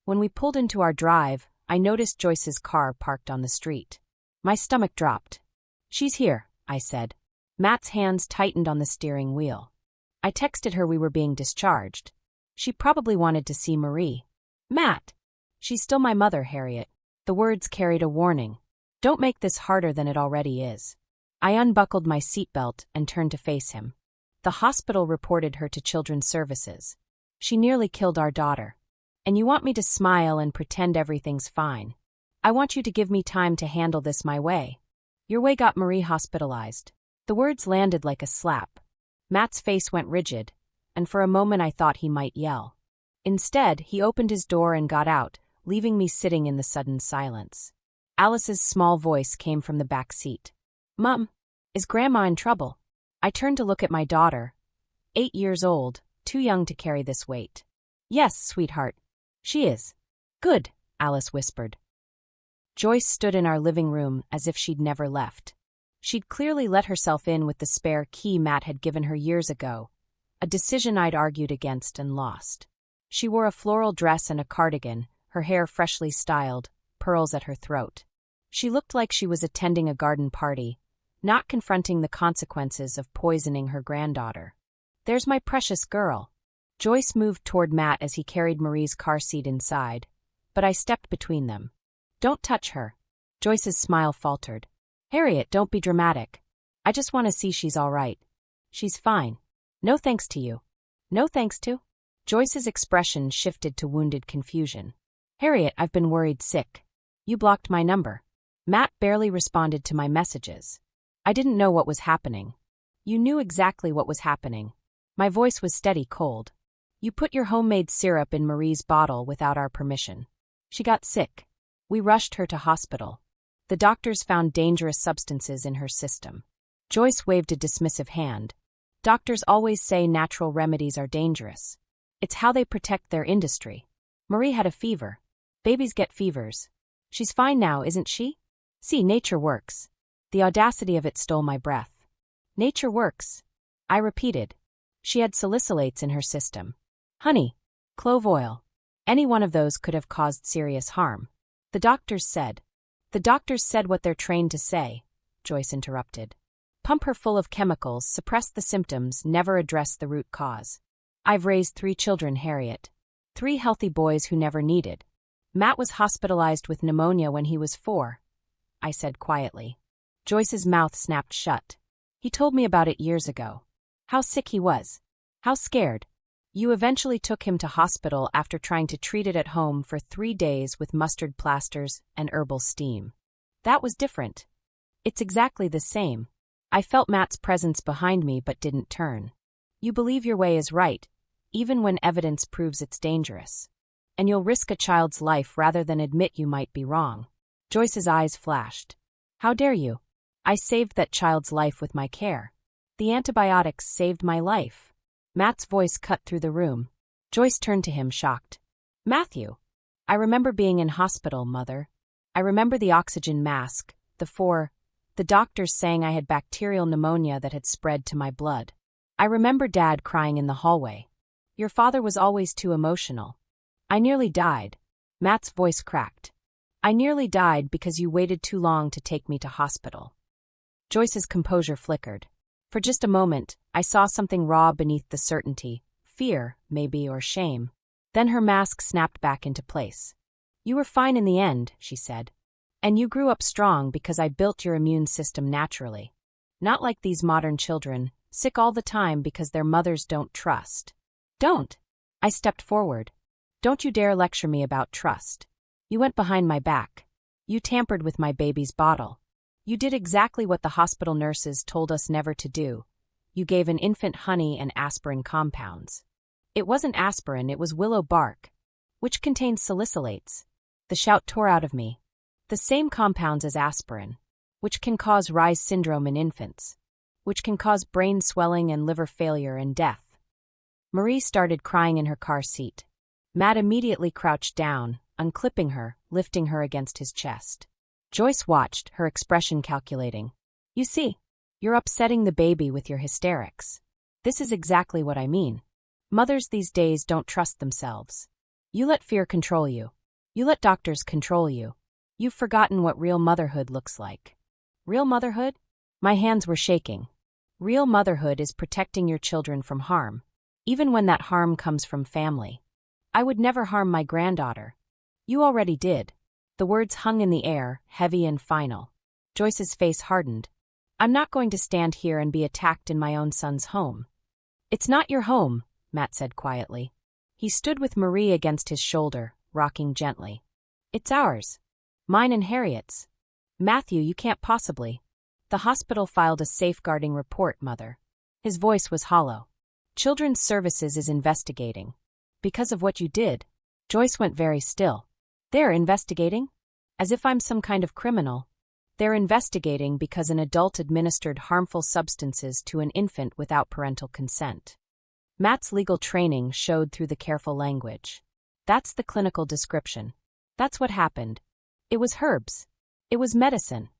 When we pulled into our drive, I noticed Joyce's car parked on the street. My stomach dropped. "She's here," I said. Matt's hands tightened on the steering wheel. I texted her we were being discharged. She probably wanted to see Marie. "Matt! She's still my mother, Harriet." The words carried a warning. Don't make this harder than it already is. I unbuckled my seatbelt and turned to face him. The hospital reported her to Children's Services. She nearly killed our daughter. And you want me to smile and pretend everything's fine. I want you to give me time to handle this my way. Your way got Marie hospitalized. The words landed like a slap. Matt's face went rigid, and for a moment I thought he might yell. Instead, he opened his door and got out, leaving me sitting in the sudden silence. Alice's small voice came from the back seat. "Mom, is Grandma in trouble?" I turned to look at my daughter, 8 years old, too young to carry this weight. "Yes, sweetheart. She is." "Good," Alice whispered. Joyce stood in our living room as if she'd never left. She'd clearly let herself in with the spare key Matt had given her years ago, a decision I'd argued against and lost. She wore a floral dress and a cardigan, her hair freshly styled, pearls at her throat. She looked like she was attending a garden party, not confronting the consequences of poisoning her granddaughter. "There's my precious girl." Joyce moved toward Matt as he carried Marie's car seat inside, but I stepped between them. "Don't touch her." Joyce's smile faltered. "Harriet, don't be dramatic. I just want to see she's all right." "She's fine. No thanks to you." "No thanks to?" Joyce's expression shifted to wounded confusion. "Harriet, I've been worried sick. You blocked my number." Matt barely responded to my messages. I didn't know what was happening. "You knew exactly what was happening." My voice was steady cold. "You put your homemade syrup in Marie's bottle without our permission. She got sick. We rushed her to hospital. The doctors found dangerous substances in her system." Joyce waved a dismissive hand. "Doctors always say natural remedies are dangerous. It's how they protect their industry. Marie had a fever. Babies get fevers. She's fine now, isn't she? See, nature works." The audacity of it stole my breath. "Nature works," I repeated. She had salicylates in her system. Honey, clove oil. Any one of those could have caused serious harm. The doctors said what they're trained to say," Joyce interrupted. "Pump her full of chemicals, suppress the symptoms, never address the root cause. I've raised 3 children, Harriet. 3 healthy boys who never needed. Matt was hospitalized with pneumonia when he was 4, I said quietly. Joyce's mouth snapped shut. "He told me about it years ago. How sick he was. How scared. You eventually took him to hospital after trying to treat it at home for 3 days with mustard plasters and herbal steam. That was different." "It's exactly the same." I felt Matt's presence behind me but didn't turn. "You believe your way is right, even when evidence proves it's dangerous. And you'll risk a child's life rather than admit you might be wrong." Joyce's eyes flashed. "How dare you? I saved that child's life with my care. The antibiotics saved my life." Matt's voice cut through the room. Joyce turned to him, shocked. "Matthew, I remember being in hospital, Mother. I remember the oxygen mask, the doctors saying I had bacterial pneumonia that had spread to my blood. I remember Dad crying in the hallway. Your father was always too emotional. I nearly died." Matt's voice cracked. "I nearly died because you waited too long to take me to hospital." Joyce's composure flickered. For just a moment, I saw something raw beneath the certainty, fear, maybe, or shame. Then her mask snapped back into place. "You were fine in the end," she said. "And you grew up strong because I built your immune system naturally. Not like these modern children, sick all the time because their mothers don't trust." "Don't!" I stepped forward. "Don't you dare lecture me about trust. You went behind my back. You tampered with my baby's bottle. You did exactly what the hospital nurses told us never to do. You gave an infant honey and aspirin compounds. It wasn't aspirin, it was willow bark, which contains salicylates. The shout tore out of me. The same compounds as aspirin, which can cause Reye's syndrome in infants, which can cause brain swelling and liver failure and death. Marie started crying in her car seat. Matt immediately crouched down, unclipping her, lifting her against his chest. Joyce watched, her expression calculating. You see, you're upsetting the baby with your hysterics. This is exactly what I mean. Mothers these days don't trust themselves. You let fear control you. You let doctors control you. You've forgotten what real motherhood looks like. Real motherhood? My hands were shaking. Real motherhood is protecting your children from harm, even when that harm comes from family. I would never harm my granddaughter. You already did. The words hung in the air, heavy and final. Joyce's face hardened. I'm not going to stand here and be attacked in my own son's home. It's not your home, Matt said quietly. He stood with Marie against his shoulder, rocking gently. It's ours. Mine and Harriet's. Matthew, you can't possibly. The hospital filed a safeguarding report, Mother. His voice was hollow. Children's Services is investigating. Because of what you did. Joyce went very still. They're investigating? As if I'm some kind of criminal. They're investigating because an adult administered harmful substances to an infant without parental consent. Matt's legal training showed through the careful language. That's the clinical description. That's what happened. It was herbs. It was medicine.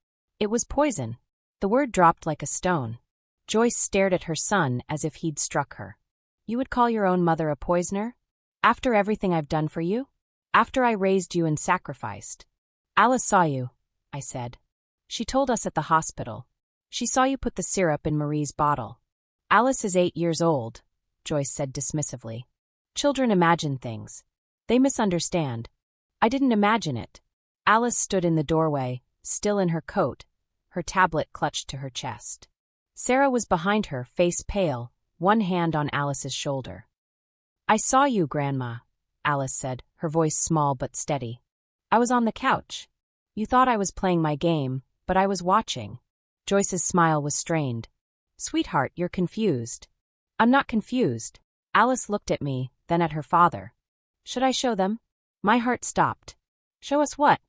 It was poison. The word dropped like a stone. Joyce stared at her son as if he'd struck her. You would call your own mother a poisoner? After everything I've done for you? After I raised you and sacrificed? Alice saw you, I said. She told us at the hospital. She saw you put the syrup in Marie's bottle. Alice is 8 years old, Joyce said dismissively. Children imagine things. They misunderstand. I didn't imagine it. Alice stood in the doorway, still in her coat, her tablet clutched to her chest. Sarah was behind her, face pale, one hand on Alice's shoulder. I saw you, Grandma, Alice said, her voice small but steady. I was on the couch. You thought I was playing my game, but I was watching. Joyce's smile was strained. Sweetheart, you're confused. I'm not confused. Alice looked at me, then at her father. Should I show them? My heart stopped. Show us what?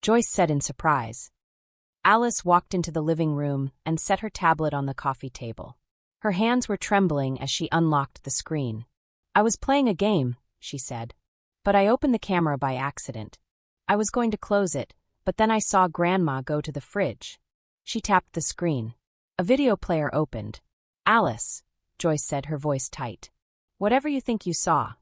Joyce said in surprise. Alice walked into the living room and set her tablet on the coffee table. Her hands were trembling as she unlocked the screen. I was playing a game, she said. But I opened the camera by accident. I was going to close it, but then I saw Grandma go to the fridge. She tapped the screen. A video player opened. Alice, Joyce said, her voice tight. Whatever you think you saw.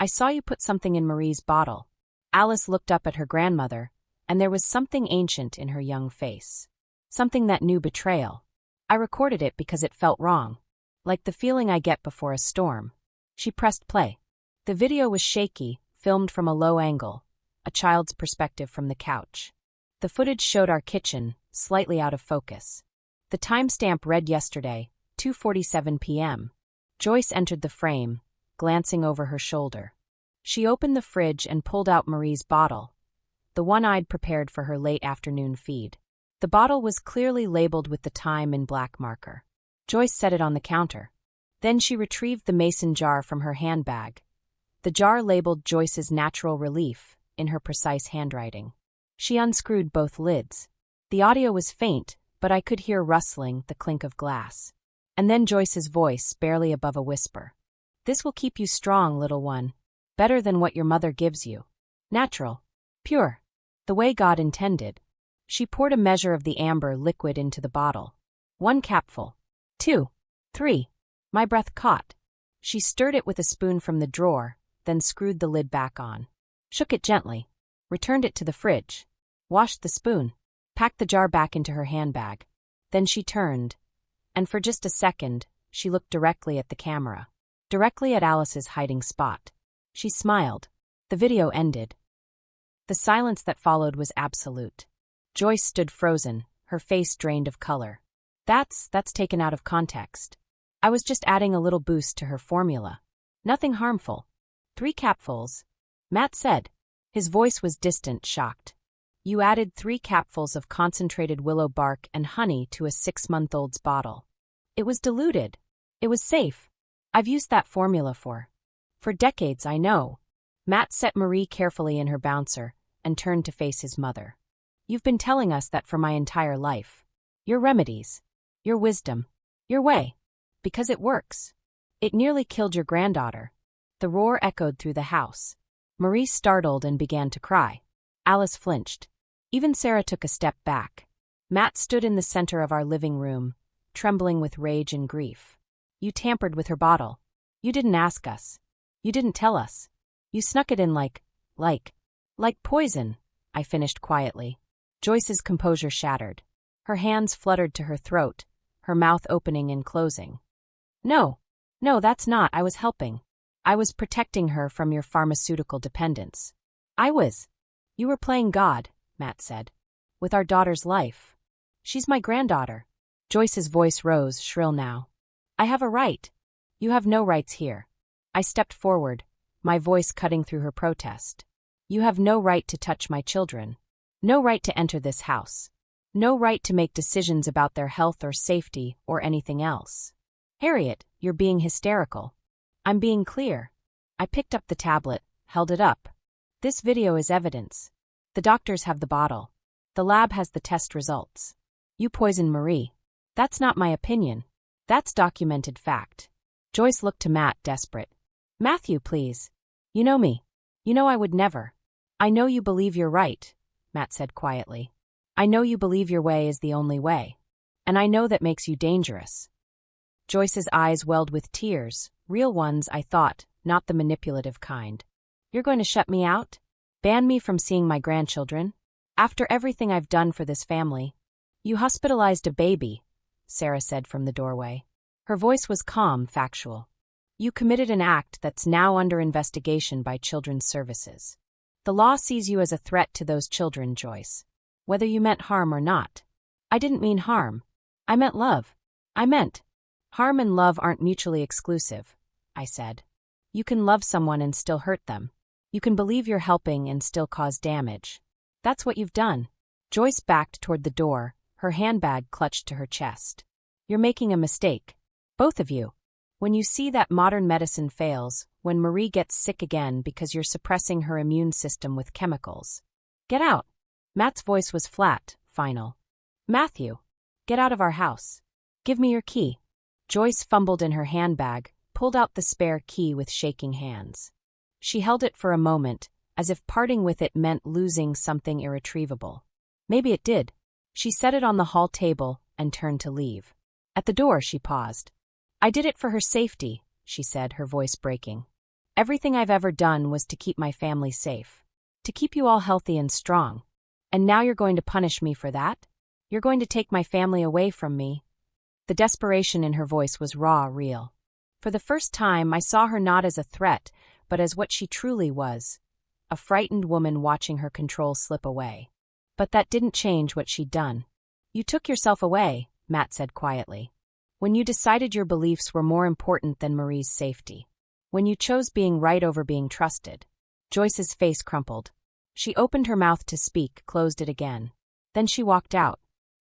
I saw you put something in Marie's bottle. Alice looked up at her grandmother, and there was something ancient in her young face. Something that knew betrayal. I recorded it because it felt wrong. Like the feeling I get before a storm. She pressed play. The video was shaky, filmed from a low angle, a child's perspective from the couch. The footage showed our kitchen, slightly out of focus. The timestamp read yesterday, 2:47 p.m. Joyce entered the frame, glancing over her shoulder. She opened the fridge and pulled out Marie's bottle, the one I'd prepared for her late afternoon feed. The bottle was clearly labeled with the time in black marker. Joyce set it on the counter. Then she retrieved the mason jar from her handbag. The jar labeled Joyce's Natural Relief in her precise handwriting. She unscrewed both lids. The audio was faint, but I could hear rustling, the clink of glass. And then Joyce's voice, barely above a whisper. This will keep you strong, little one. Better than what your mother gives you. Natural. Pure. The way God intended. She poured a measure of the amber liquid into the bottle. 1 capful. 2. 3. My breath caught. She stirred it with a spoon from the drawer, then screwed the lid back on. Shook it gently. Returned it to the fridge. Washed the spoon. Packed the jar back into her handbag. Then she turned. And for just a second, she looked directly at the camera. Directly at Alice's hiding spot. She smiled. The video ended. The silence that followed was absolute. Joyce stood frozen, her face drained of color. That's taken out of context. I was just adding a little boost to her formula. Nothing harmful. 3 capfuls. Matt said. His voice was distant, shocked. You added 3 capfuls of concentrated willow bark and honey to a 6-month-old's bottle. It was diluted. It was safe. I've used that formula for decades, I know. Matt set Marie carefully in her bouncer and turned to face his mother. You've been telling us that for my entire life. Your remedies. Your wisdom. Your way. Because it works. It nearly killed your granddaughter. The roar echoed through the house. Marie startled and began to cry. Alice flinched. Even Sarah took a step back. Matt stood in the center of our living room, trembling with rage and grief. You tampered with her bottle. You didn't ask us. You didn't tell us. You snuck it in like poison, I finished quietly. Joyce's composure shattered. Her hands fluttered to her throat, her mouth opening and closing. No, that's not. I was helping. I was protecting her from your pharmaceutical dependence. You were playing God, Matt said. With our daughter's life. She's my granddaughter. Joyce's voice rose, shrill now. I have a right. You have no rights here. I stepped forward, my voice cutting through her protest. You have no right to touch my children. No right to enter this house. No right to make decisions about their health or safety or anything else. Harriet, you're being hysterical. I'm being clear. I picked up the tablet, held it up. This video is evidence. The doctors have the bottle. The lab has the test results. You poisoned Marie. That's not my opinion. That's documented fact. Joyce looked to Matt, desperate. Matthew, please. You know me. You know I would never. I know you believe you're right, Matt said quietly. I know you believe your way is the only way. And I know that makes you dangerous. Joyce's eyes welled with tears, real ones, I thought, not the manipulative kind. You're going to shut me out? Ban me from seeing my grandchildren? After everything I've done for this family? You hospitalized a baby, Sarah said from the doorway. Her voice was calm, factual. You committed an act that's now under investigation by Children's Services. The law sees you as a threat to those children, Joyce. Whether you meant harm or not. I didn't mean harm. I meant love. Harm and love aren't mutually exclusive, I said. You can love someone and still hurt them. You can believe you're helping and still cause damage. That's what you've done. Joyce backed toward the door, her handbag clutched to her chest. You're making a mistake. Both of you. When you see that modern medicine fails, when Marie gets sick again because you're suppressing her immune system with chemicals. Get out. Matt's voice was flat, final. Matthew, get out of our house. Give me your key. Joyce fumbled in her handbag, pulled out the spare key with shaking hands. She held it for a moment, as if parting with it meant losing something irretrievable. Maybe it did. She set it on the hall table and turned to leave. At the door, she paused. I did it for her safety, she said, her voice breaking. Everything I've ever done was to keep my family safe. To keep you all healthy and strong. And now you're going to punish me for that? You're going to take my family away from me? The desperation in her voice was raw, real. For the first time, I saw her not as a threat, but as what she truly was. A frightened woman watching her control slip away. But that didn't change what she'd done. You took yourself away, Matt said quietly. When you decided your beliefs were more important than Marie's safety. When you chose being right over being trusted. Joyce's face crumpled. She opened her mouth to speak, closed it again. Then she walked out.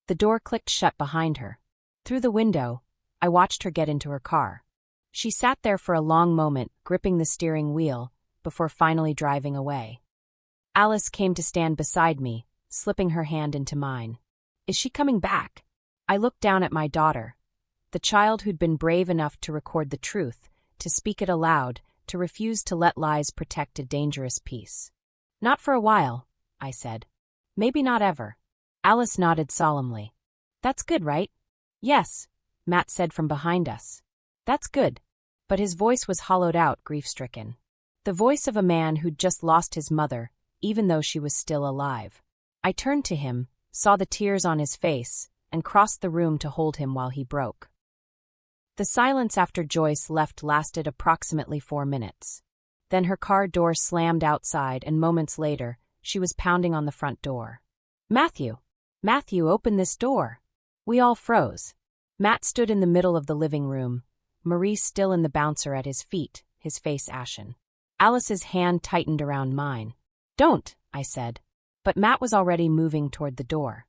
The door clicked shut behind her. Through the window, I watched her get into her car. She sat there for a long moment, gripping the steering wheel, before finally driving away. Alice came to stand beside me, slipping her hand into mine. Is she coming back? I looked down at my daughter. The child who'd been brave enough to record the truth, to speak it aloud, to refuse to let lies protect a dangerous peace. Not for a while, I said. Maybe not ever. Alice nodded solemnly. That's good, right? Yes, Matt said from behind us. That's good. But his voice was hollowed out, grief-stricken. The voice of a man who'd just lost his mother, even though she was still alive. I turned to him, saw the tears on his face, and crossed the room to hold him while he broke. The silence after Joyce left lasted approximately 4 minutes. Then her car door slammed outside, and moments later, she was pounding on the front door. Matthew! Matthew, open this door! We all froze. Matt stood in the middle of the living room, Marie still in the bouncer at his feet, his face ashen. Alice's hand tightened around mine. Don't, I said. But Matt was already moving toward the door.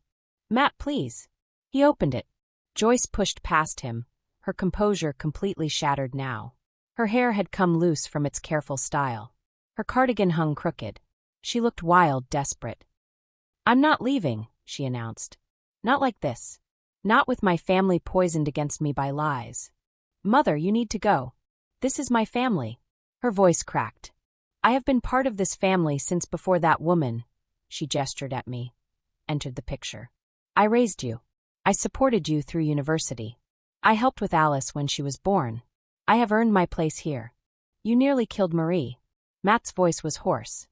Matt, please. He opened it. Joyce pushed past him, her composure completely shattered now. Her hair had come loose from its careful style. Her cardigan hung crooked. She looked wild, desperate. I'm not leaving, she announced. Not like this. Not with my family poisoned against me by lies. Mother, you need to go. This is my family. Her voice cracked. I have been part of this family since before that woman, she gestured at me, entered the picture. I raised you. I supported you through university. I helped with Alice when she was born. I have earned my place here. You nearly killed Marie. Matt's voice was hoarse.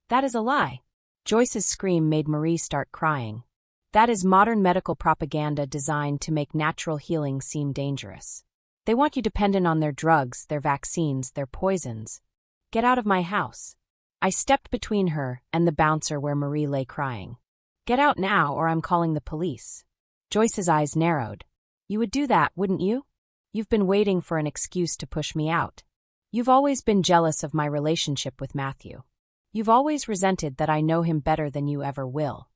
That is a lie. Joyce's scream made Marie start crying. That is modern medical propaganda designed to make natural healing seem dangerous. They want you dependent on their drugs, their vaccines, their poisons. Get out of my house. I stepped between her and the bouncer where Marie lay crying. Get out now or I'm calling the police. Joyce's eyes narrowed. You would do that, wouldn't you? You've been waiting for an excuse to push me out. You've always been jealous of my relationship with Matthew. You've always resented that I know him better than you ever will.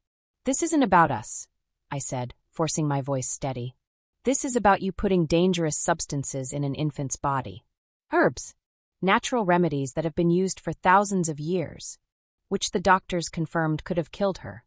This isn't about us, I said, forcing my voice steady. This is about you putting dangerous substances in an infant's body. Herbs. Natural remedies that have been used for thousands of years, which the doctors confirmed could have killed her.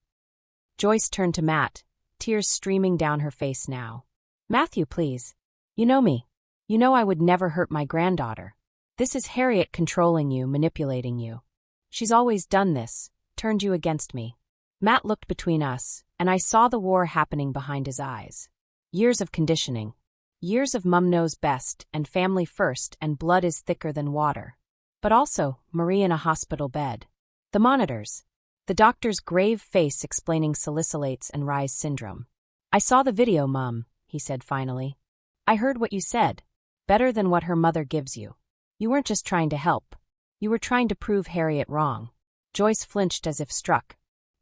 Joyce turned to Matt, tears streaming down her face now. Matthew, please. You know me. You know I would never hurt my granddaughter. This is Harriet controlling you, manipulating you. She's always done this, turned you against me. Matt looked between us, and I saw the war happening behind his eyes. Years of conditioning. Years of mum knows best and family first and blood is thicker than water. But also, Marie in a hospital bed. The monitors. The doctor's grave face explaining salicylates and Reye's syndrome. I saw the video, Mum, he said finally. I heard what you said. Better than what her mother gives you. You weren't just trying to help. You were trying to prove Harriet wrong. Joyce flinched as if struck.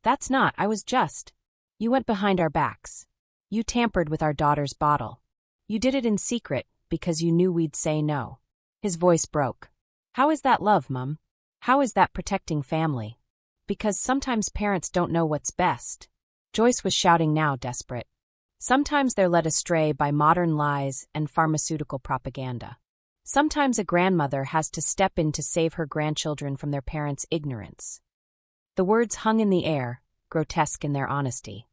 That's not, I was just. You went behind our backs. You tampered with our daughter's bottle. You did it in secret because you knew we'd say no. His voice broke. How is that love, Mum? How is that protecting family? Because sometimes parents don't know what's best. Joyce was shouting now, desperate. Sometimes they're led astray by modern lies and pharmaceutical propaganda. Sometimes a grandmother has to step in to save her grandchildren from their parents' ignorance. The words hung in the air, grotesque in their honesty.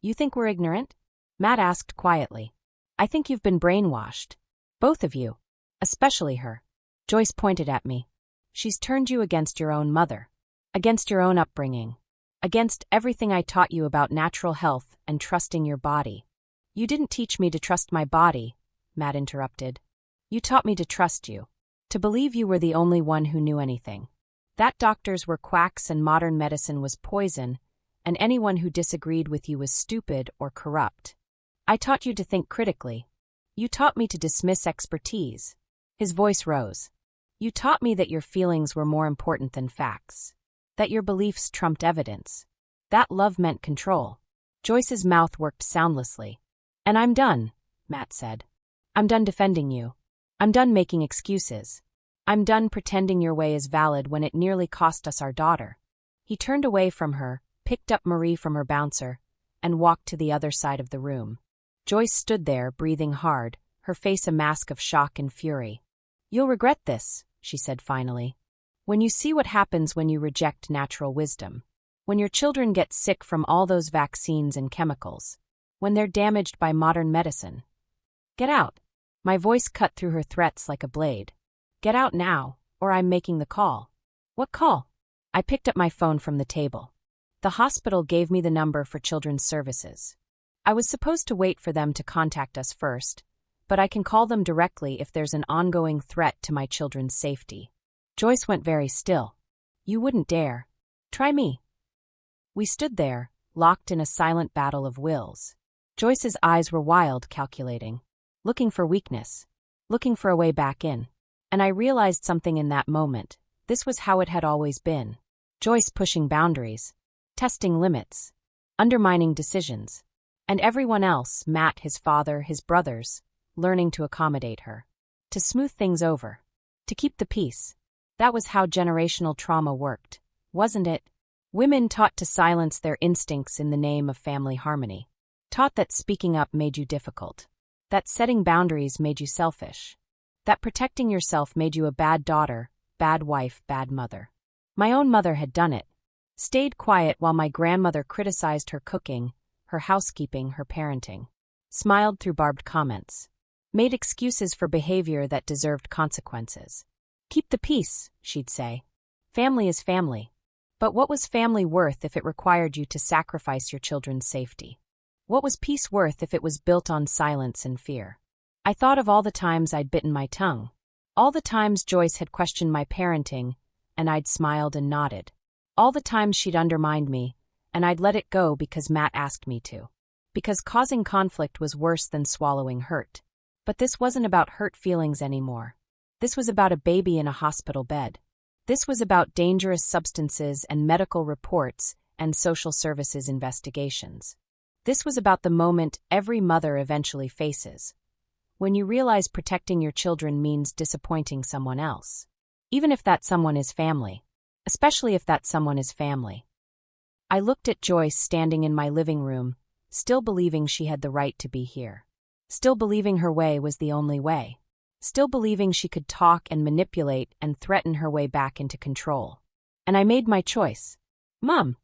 You think we're ignorant? Matt asked quietly. I think you've been brainwashed. Both of you. Especially her. Joyce pointed at me. She's turned you against your own mother. Against your own upbringing. Against everything I taught you about natural health and trusting your body. You didn't teach me to trust my body, Matt interrupted. You taught me to trust you. To believe you were the only one who knew anything. That doctors were quacks and modern medicine was poison, and anyone who disagreed with you was stupid or corrupt. I taught you to think critically. You taught me to dismiss expertise. His voice rose. You taught me that your feelings were more important than facts. That your beliefs trumped evidence. That love meant control. Joyce's mouth worked soundlessly. And I'm done, Matt said. I'm done defending you. I'm done making excuses. I'm done pretending your way is valid when it nearly cost us our daughter. He turned away from her, picked up Marie from her bouncer, and walked to the other side of the room. Joyce stood there, breathing hard, her face a mask of shock and fury. You'll regret this, she said finally. When you see what happens when you reject natural wisdom. When your children get sick from all those vaccines and chemicals. When they're damaged by modern medicine. Get out. My voice cut through her threats like a blade. Get out now, or I'm making the call. What call? I picked up my phone from the table. The hospital gave me the number for children's services. I was supposed to wait for them to contact us first, but I can call them directly if there's an ongoing threat to my children's safety. Joyce went very still. You wouldn't dare. Try me. We stood there, locked in a silent battle of wills. Joyce's eyes were wild, calculating. Looking for weakness. Looking for a way back in. And I realized something in that moment. This was how it had always been. Joyce pushing boundaries. Testing limits. Undermining decisions. And everyone else, Matt, his father, his brothers, learning to accommodate her. To smooth things over. To keep the peace. That was how generational trauma worked, wasn't it? Women taught to silence their instincts in the name of family harmony. Taught that speaking up made you difficult. That setting boundaries made you selfish. That protecting yourself made you a bad daughter, bad wife, bad mother. My own mother had done it. Stayed quiet while my grandmother criticized her cooking, her housekeeping, her parenting. Smiled through barbed comments. Made excuses for behavior that deserved consequences. Keep the peace, she'd say. Family is family. But what was family worth if it required you to sacrifice your children's safety? What was peace worth if it was built on silence and fear? I thought of all the times I'd bitten my tongue. All the times Joyce had questioned my parenting, and I'd smiled and nodded. All the times she'd undermined me, and I'd let it go because Matt asked me to. Because causing conflict was worse than swallowing hurt. But this wasn't about hurt feelings anymore. This was about a baby in a hospital bed. This was about dangerous substances and medical reports and social services investigations. This was about the moment every mother eventually faces. When you realize protecting your children means disappointing someone else. Even if that someone is family. Especially if that someone is family. I looked at Joyce standing in my living room, still believing she had the right to be here. Still believing her way was the only way. Still believing she could talk and manipulate and threaten her way back into control. And I made my choice. Mom!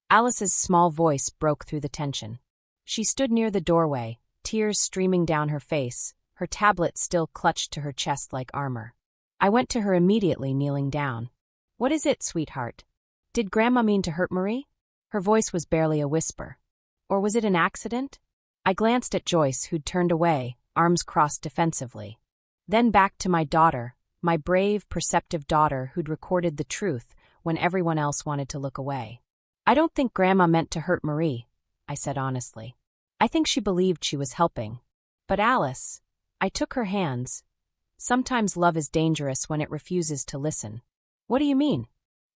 Alice's small voice broke through the tension. She stood near the doorway, tears streaming down her face, her tablet still clutched to her chest like armor. I went to her immediately, kneeling down. What is it, sweetheart? Did Grandma mean to hurt Marie? Her voice was barely a whisper. Or was it an accident? I glanced at Joyce, who'd turned away, arms crossed defensively. Then back to my daughter, my brave, perceptive daughter who'd recorded the truth when everyone else wanted to look away. I don't think Grandma meant to hurt Marie, I said honestly. I think she believed she was helping. But Alice, I took her hands. Sometimes love is dangerous when it refuses to listen. What do you mean?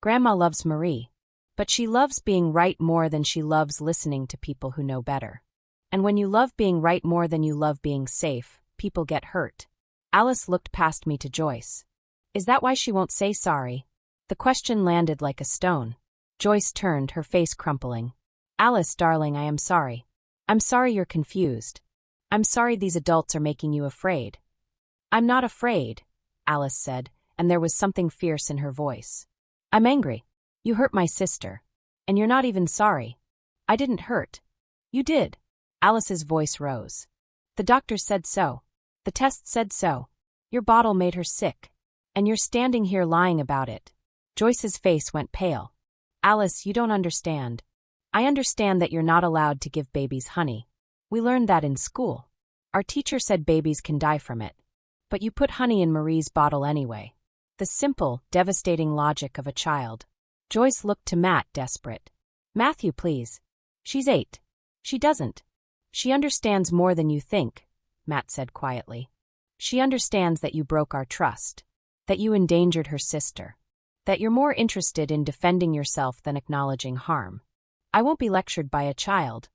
Grandma loves Marie. But she loves being right more than she loves listening to people who know better. And when you love being right more than you love being safe, people get hurt. Alice looked past me to Joyce. Is that why she won't say sorry? The question landed like a stone. Joyce turned, her face crumpling. Alice, darling, I am sorry. I'm sorry you're confused. I'm sorry these adults are making you afraid. I'm not afraid, Alice said, and there was something fierce in her voice. I'm angry. You hurt my sister. And you're not even sorry. I didn't hurt. You did. Alice's voice rose. The doctor said so. The test said so. Your bottle made her sick. And you're standing here lying about it. Joyce's face went pale. Alice, you don't understand. I understand that you're not allowed to give babies honey. We learned that in school. Our teacher said babies can die from it. But you put honey in Marie's bottle anyway. The simple, devastating logic of a child. Joyce looked to Matt, desperate. Matthew, please. She's 8. She doesn't. She understands more than you think, Matt said quietly. She understands that you broke our trust. That you endangered her sister. That you're more interested in defending yourself than acknowledging harm. I won't be lectured by a child.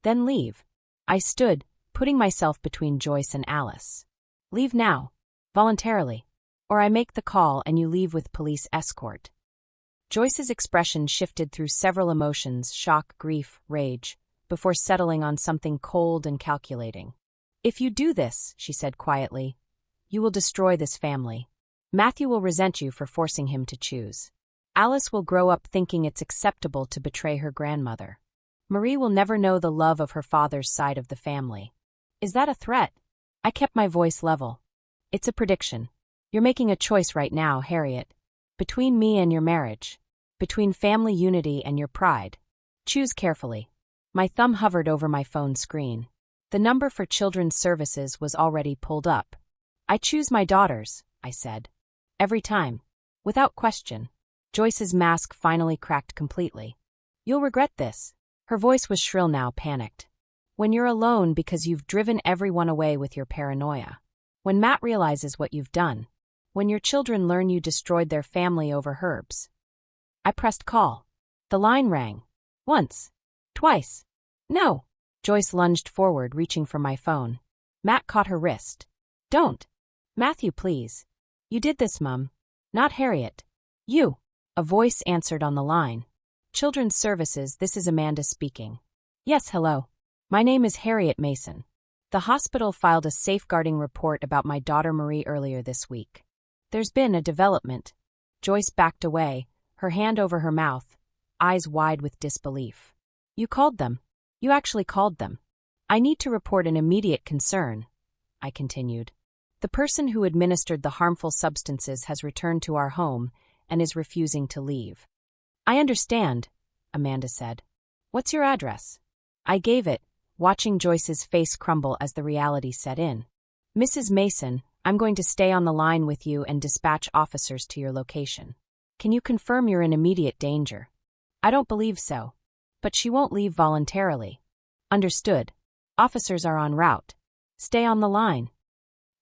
Then leave. I stood, putting myself between Joyce and Alice. Leave now. Voluntarily. Or I make the call and you leave with police escort. Joyce's expression shifted through several emotions, shock, grief, rage, before settling on something cold and calculating. If you do this, she said quietly, you will destroy this family. Matthew will resent you for forcing him to choose. Alice will grow up thinking it's acceptable to betray her grandmother. Marie will never know the love of her father's side of the family. Is that a threat? I kept my voice level. It's a prediction. You're making a choice right now, Harriet. Between me and your marriage. Between family unity and your pride. Choose carefully. My thumb hovered over my phone screen. The number for Children's Services was already pulled up. I choose my daughters, I said. Every time. Without question. Joyce's mask finally cracked completely. You'll regret this. Her voice was shrill now, panicked. When you're alone because you've driven everyone away with your paranoia. When Matt realizes what you've done. When your children learn you destroyed their family over herbs. I pressed call. The line rang. Once. Twice. No. Joyce lunged forward, reaching for my phone. Matt caught her wrist. Don't. Matthew, please. You did this, Mum. Not Harriet. You. A voice answered on the line. Children's Services, this is Amanda speaking. Yes, hello. My name is Harriet Mason. The hospital filed a safeguarding report about my daughter Marie earlier this week. There's been a development. Joyce backed away, her hand over her mouth, eyes wide with disbelief. You called them. You actually called them. I need to report an immediate concern, I continued. The person who administered the harmful substances has returned to our home and is refusing to leave. I understand, Amanda said. What's your address? I gave it, watching Joyce's face crumble as the reality set in. Mrs. Mason, I'm going to stay on the line with you and dispatch officers to your location. Can you confirm you're in immediate danger? I don't believe so. But she won't leave voluntarily. Understood. Officers are en route. Stay on the line.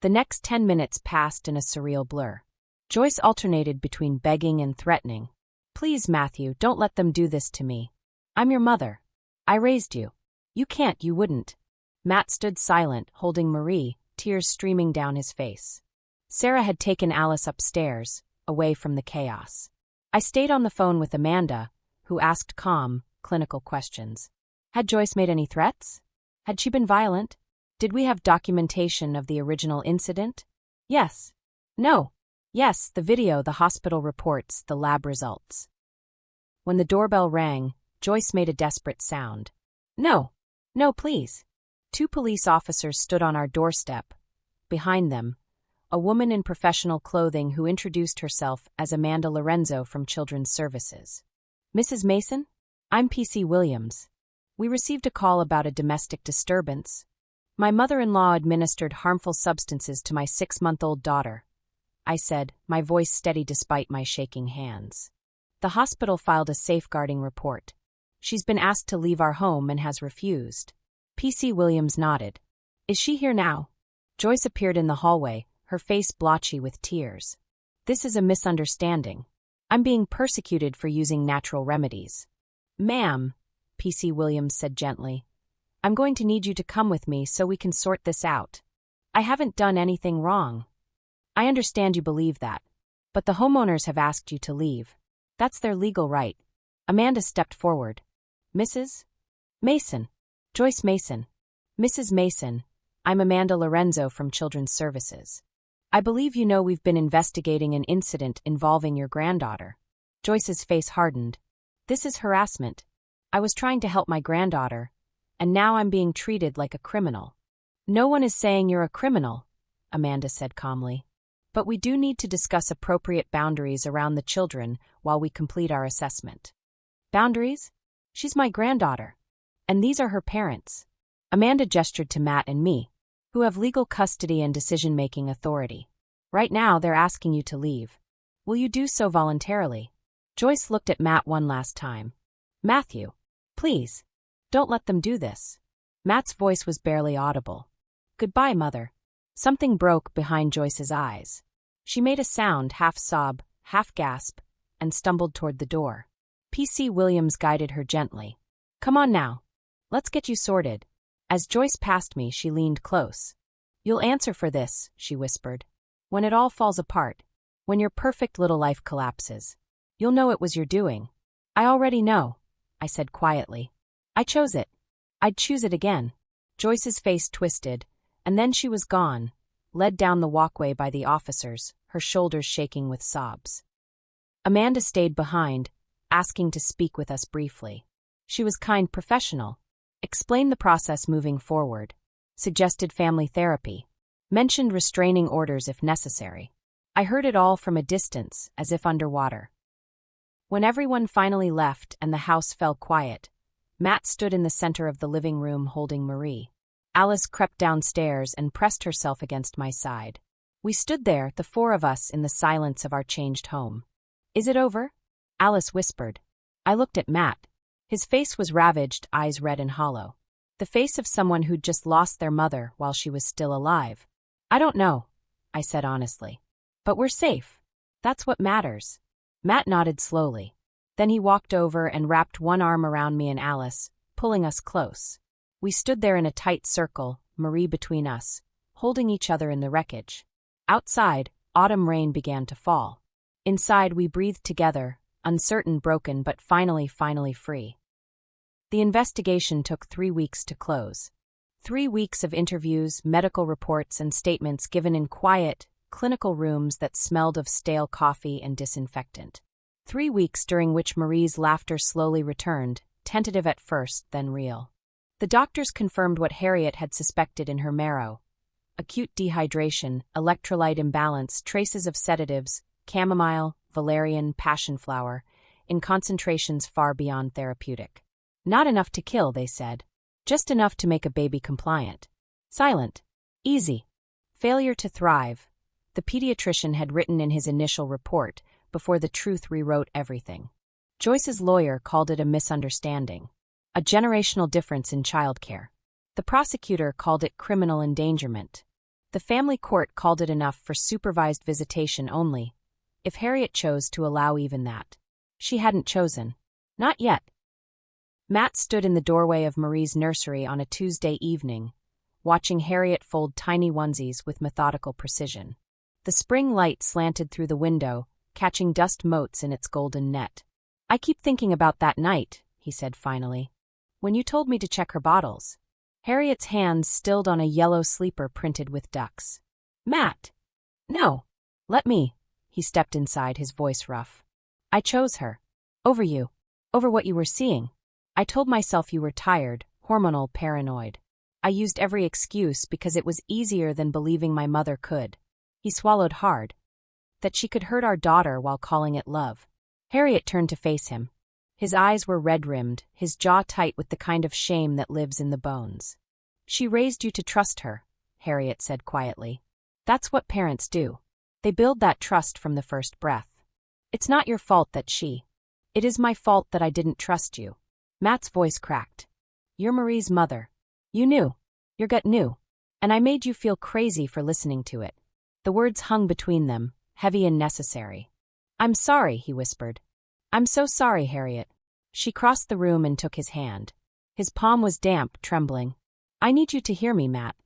The next 10 minutes passed in a surreal blur. Joyce alternated between begging and threatening. Please, Matthew, don't let them do this to me. I'm your mother. I raised you. You can't, you wouldn't. Matt stood silent, holding Marie, tears streaming down his face. Sarah had taken Alice upstairs, away from the chaos. I stayed on the phone with Amanda, who asked calm, clinical questions. Had Joyce made any threats? Had she been violent? Did we have documentation of the original incident? Yes. No. Yes, the video, the hospital reports, the lab results. When the doorbell rang, Joyce made a desperate sound. No. No, please. 2 police officers stood on our doorstep. Behind them, a woman in professional clothing who introduced herself as Amanda Lorenzo from Children's Services. Mrs. Mason? I'm P.C. Williams. We received a call about a domestic disturbance. My mother-in-law administered harmful substances to my 6-month-old daughter, I said, my voice steady despite my shaking hands. The hospital filed a safeguarding report. She's been asked to leave our home and has refused. P.C. Williams nodded. Is she here now? Joyce appeared in the hallway, her face blotchy with tears. This is a misunderstanding. I'm being persecuted for using natural remedies. Ma'am, P.C. Williams said gently, I'm going to need you to come with me so we can sort this out. I haven't done anything wrong. I understand you believe that, but the homeowners have asked you to leave. That's their legal right. Amanda stepped forward. Mrs. Mason. Joyce Mason. Mrs. Mason, I'm Amanda Lorenzo from Children's Services. I believe you know we've been investigating an incident involving your granddaughter. Joyce's face hardened. This is harassment. I was trying to help my granddaughter, and now I'm being treated like a criminal. No one is saying you're a criminal, Amanda said calmly. But we do need to discuss appropriate boundaries around the children while we complete our assessment. Boundaries? She's my granddaughter. And these are her parents. Amanda gestured to Matt and me, who have legal custody and decision-making authority. Right now, they're asking you to leave. Will you do so voluntarily? Joyce looked at Matt one last time. Matthew, please, don't let them do this. Matt's voice was barely audible. Goodbye, Mother. Something broke behind Joyce's eyes. She made a sound, half sob, half gasp, and stumbled toward the door. P.C. Williams guided her gently. Come on now. Let's get you sorted. As Joyce passed me, she leaned close. You'll answer for this, she whispered. When it all falls apart, when your perfect little life collapses, you'll know it was your doing. I already know, I said quietly. I chose it. I'd choose it again. Joyce's face twisted, and then she was gone, led down the walkway by the officers, her shoulders shaking with sobs. Amanda stayed behind, asking to speak with us briefly. She was kind, professional. Explained the process moving forward. Suggested family therapy. Mentioned restraining orders if necessary. I heard it all from a distance, as if underwater. When everyone finally left and the house fell quiet, Matt stood in the center of the living room holding Marie. Alice crept downstairs and pressed herself against my side. We stood there, the 4 of us, in the silence of our changed home. Is it over? Alice whispered. I looked at Matt. His face was ravaged, eyes red and hollow. The face of someone who'd just lost their mother while she was still alive. I don't know, I said honestly. But we're safe. That's what matters. Matt nodded slowly. Then he walked over and wrapped one arm around me and Alice, pulling us close. We stood there in a tight circle, Marie between us, holding each other in the wreckage. Outside, autumn rain began to fall. Inside, we breathed together, uncertain, broken, but finally free. The investigation took 3 weeks to close. 3 weeks of interviews, medical reports, and statements given in quiet, clinical rooms that smelled of stale coffee and disinfectant. 3 weeks during which Marie's laughter slowly returned, tentative at first, then real. The doctors confirmed what Harriet had suspected in her marrow: acute dehydration, electrolyte imbalance, traces of sedatives, chamomile, valerian, passion flower, in concentrations far beyond therapeutic. Not enough to kill, they said. Just enough to make a baby compliant. Silent. Easy. Failure to thrive, the pediatrician had written in his initial report, before the truth rewrote everything. Joyce's lawyer called it a misunderstanding, a generational difference in childcare. The prosecutor called it criminal endangerment. The family court called it enough for supervised visitation only, if Harriet chose to allow even that. She hadn't chosen. Not yet. Matt stood in the doorway of Marie's nursery on a Tuesday evening, watching Harriet fold tiny onesies with methodical precision. The spring light slanted through the window, catching dust motes in its golden net. "I keep thinking about that night," he said finally, "when you told me to check her bottles." Harriet's hands stilled on a yellow sleeper printed with ducks. "Matt! No! Let me." He stepped inside, his voice rough. "I chose her. Over you. Over what you were seeing. I told myself you were tired, hormonal, paranoid. I used every excuse because it was easier than believing my mother could." He swallowed hard. "That she could hurt our daughter while calling it love." Harriet turned to face him. His eyes were red-rimmed, his jaw tight with the kind of shame that lives in the bones. "She raised you to trust her," Harriet said quietly. "That's what parents do. They build that trust from the first breath. It's not your fault that she. It is my fault that I didn't trust you." Matt's voice cracked. "You're Marie's mother. You knew. Your gut knew. And I made you feel crazy for listening to it." The words hung between them, heavy and necessary. "I'm sorry," he whispered. "I'm so sorry, Harriet." She crossed the room and took his hand. His palm was damp, trembling. "I need you to hear me, Matt.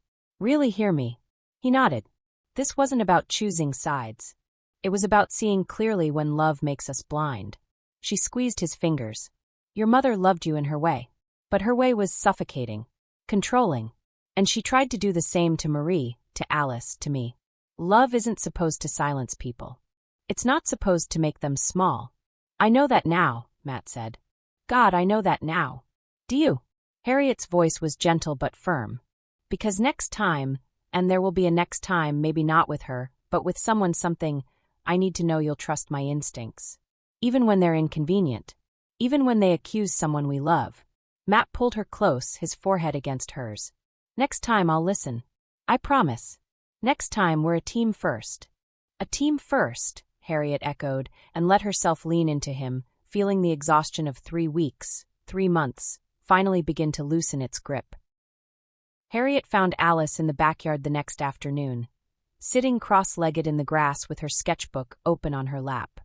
Really hear me." He nodded. This wasn't about choosing sides. It was about seeing clearly when love makes us blind. She squeezed his fingers. "Your mother loved you in her way. But her way was suffocating, controlling. And she tried to do the same to Marie, to Alice, to me. Love isn't supposed to silence people. It's not supposed to make them small." "I know that now," Matt said. "God, I know that now. Do you?" Harriet's voice was gentle but firm. "Because next time, and there will be a next time, maybe not with her, but with someone, something, I need to know you'll trust my instincts. Even when they're inconvenient. Even when they accuse someone we love." Matt pulled her close, his forehead against hers. "Next time I'll listen. I promise. Next time we're a team first." "A team first," Harriet echoed, and let herself lean into him, feeling the exhaustion of 3 weeks, 3 months, finally begin to loosen its grip. Harriet found Alice in the backyard the next afternoon, sitting cross-legged in the grass with her sketchbook open on her lap.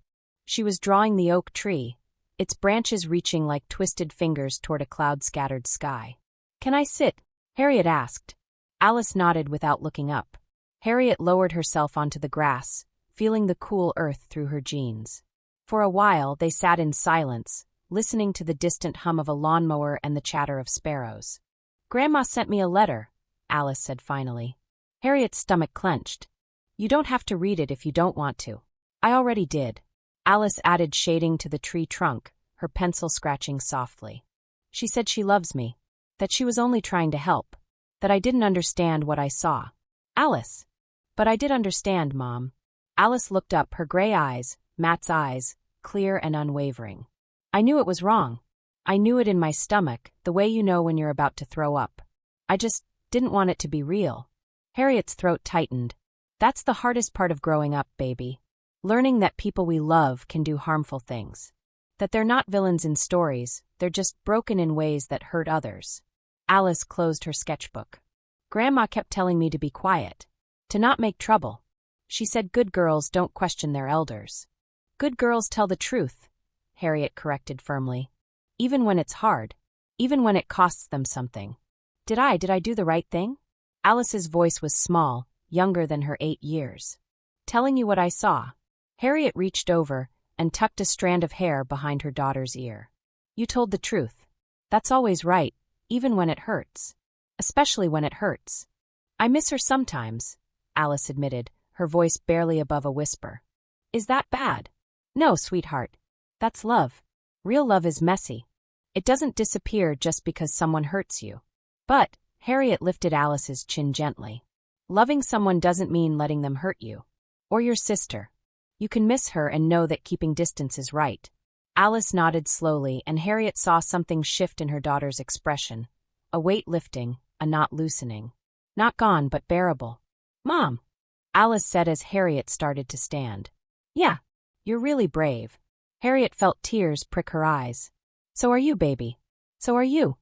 She was drawing the oak tree, its branches reaching like twisted fingers toward a cloud-scattered sky. "Can I sit?" Harriet asked. Alice nodded without looking up. Harriet lowered herself onto the grass, feeling the cool earth through her jeans. For a while they sat in silence, listening to the distant hum of a lawnmower and the chatter of sparrows. "Grandma sent me a letter," Alice said finally. Harriet's stomach clenched. "You don't have to read it if you don't want to." "I already did." Alice added shading to the tree trunk, her pencil scratching softly. "She said she loves me. That she was only trying to help. That I didn't understand what I saw." "Alice." "But I did understand, Mom." Alice looked up, her gray eyes, Matt's eyes, clear and unwavering. "I knew it was wrong. I knew it in my stomach, the way you know when you're about to throw up. I just didn't want it to be real." Harriet's throat tightened. "That's the hardest part of growing up, baby. Learning that people we love can do harmful things. That they're not villains in stories, they're just broken in ways that hurt others." Alice closed her sketchbook. "Grandma kept telling me to be quiet. To not make trouble. She said good girls don't question their elders." "Good girls tell the truth," Harriet corrected firmly. "Even when it's hard. Even when it costs them something." Did I do the right thing?" Alice's voice was small, younger than her 8 years. "Telling you what I saw." Harriet reached over, and tucked a strand of hair behind her daughter's ear. "You told the truth. That's always right, even when it hurts. Especially when it hurts." "I miss her sometimes," Alice admitted, her voice barely above a whisper. "Is that bad?" "No, sweetheart. That's love. Real love is messy. It doesn't disappear just because someone hurts you." "But," Harriet lifted Alice's chin gently, "loving someone doesn't mean letting them hurt you. Or your sister. You can miss her and know that keeping distance is right." Alice nodded slowly, and Harriet saw something shift in her daughter's expression. A weight lifting, a knot loosening. Not gone, but bearable. "Mom," Alice said as Harriet started to stand. "Yeah, you're really brave." Harriet felt tears prick her eyes. "So are you, baby. So are you."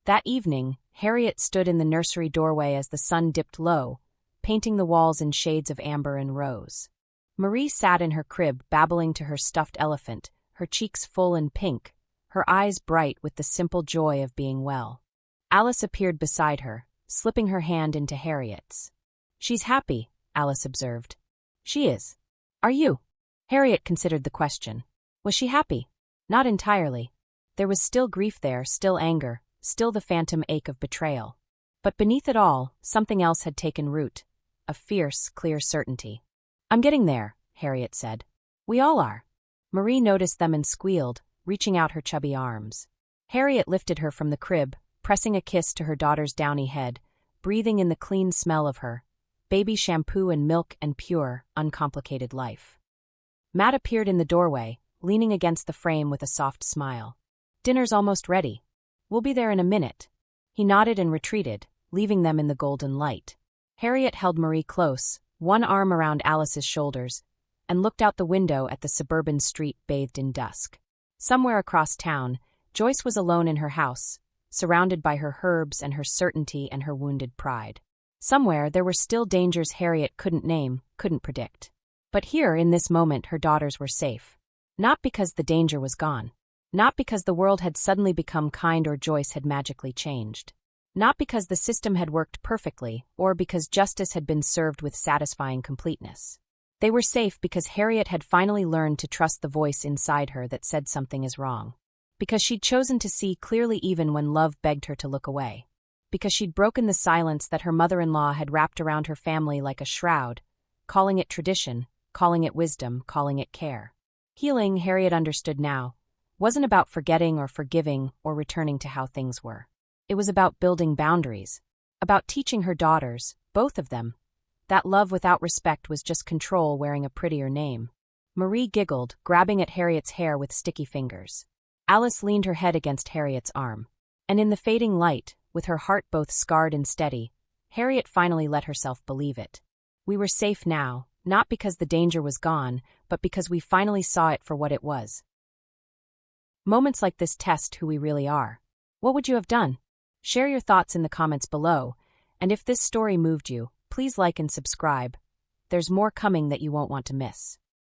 That evening, Harriet stood in the nursery doorway as the sun dipped low, painting the walls in shades of amber and rose. Marie sat in her crib babbling to her stuffed elephant, her cheeks full and pink, her eyes bright with the simple joy of being well. Alice appeared beside her, slipping her hand into Harriet's. "She's happy," Alice observed. "She is. Are you?" Harriet considered the question. Was she happy? Not entirely. There was still grief there, still anger, still the phantom ache of betrayal. But beneath it all, something else had taken root. A fierce, clear certainty. "I'm getting there," Harriet said. "We all are." Marie noticed them and squealed, reaching out her chubby arms. Harriet lifted her from the crib, pressing a kiss to her daughter's downy head, breathing in the clean smell of her, baby shampoo and milk and pure, uncomplicated life. Matt appeared in the doorway, leaning against the frame with a soft smile. "Dinner's almost ready. We'll be there in a minute." He nodded and retreated, leaving them in the golden light. Harriet held Marie close, one arm around Alice's shoulders, and looked out the window at the suburban street bathed in dusk. Somewhere across town, Joyce was alone in her house, surrounded by her herbs and her certainty and her wounded pride. Somewhere there were still dangers Harriet couldn't name, couldn't predict. But here, in this moment, her daughters were safe. Not because the danger was gone. Not because the world had suddenly become kind or Joyce had magically changed. Not because the system had worked perfectly, or because justice had been served with satisfying completeness. They were safe because Harriet had finally learned to trust the voice inside her that said something is wrong. Because she'd chosen to see clearly even when love begged her to look away. Because she'd broken the silence that her mother-in-law had wrapped around her family like a shroud, calling it tradition, calling it wisdom, calling it care. Healing, Harriet understood now, wasn't about forgetting or forgiving or returning to how things were. It was about building boundaries, about teaching her daughters, both of them, that love without respect was just control wearing a prettier name. Marie giggled, grabbing at Harriet's hair with sticky fingers. Alice leaned her head against Harriet's arm. And in the fading light, with her heart both scarred and steady, Harriet finally let herself believe it. We were safe now, not because the danger was gone, but because we finally saw it for what it was. Moments like this test who we really are. What would you have done? Share your thoughts in the comments below, and if this story moved you, please like and subscribe. There's more coming that you won't want to miss.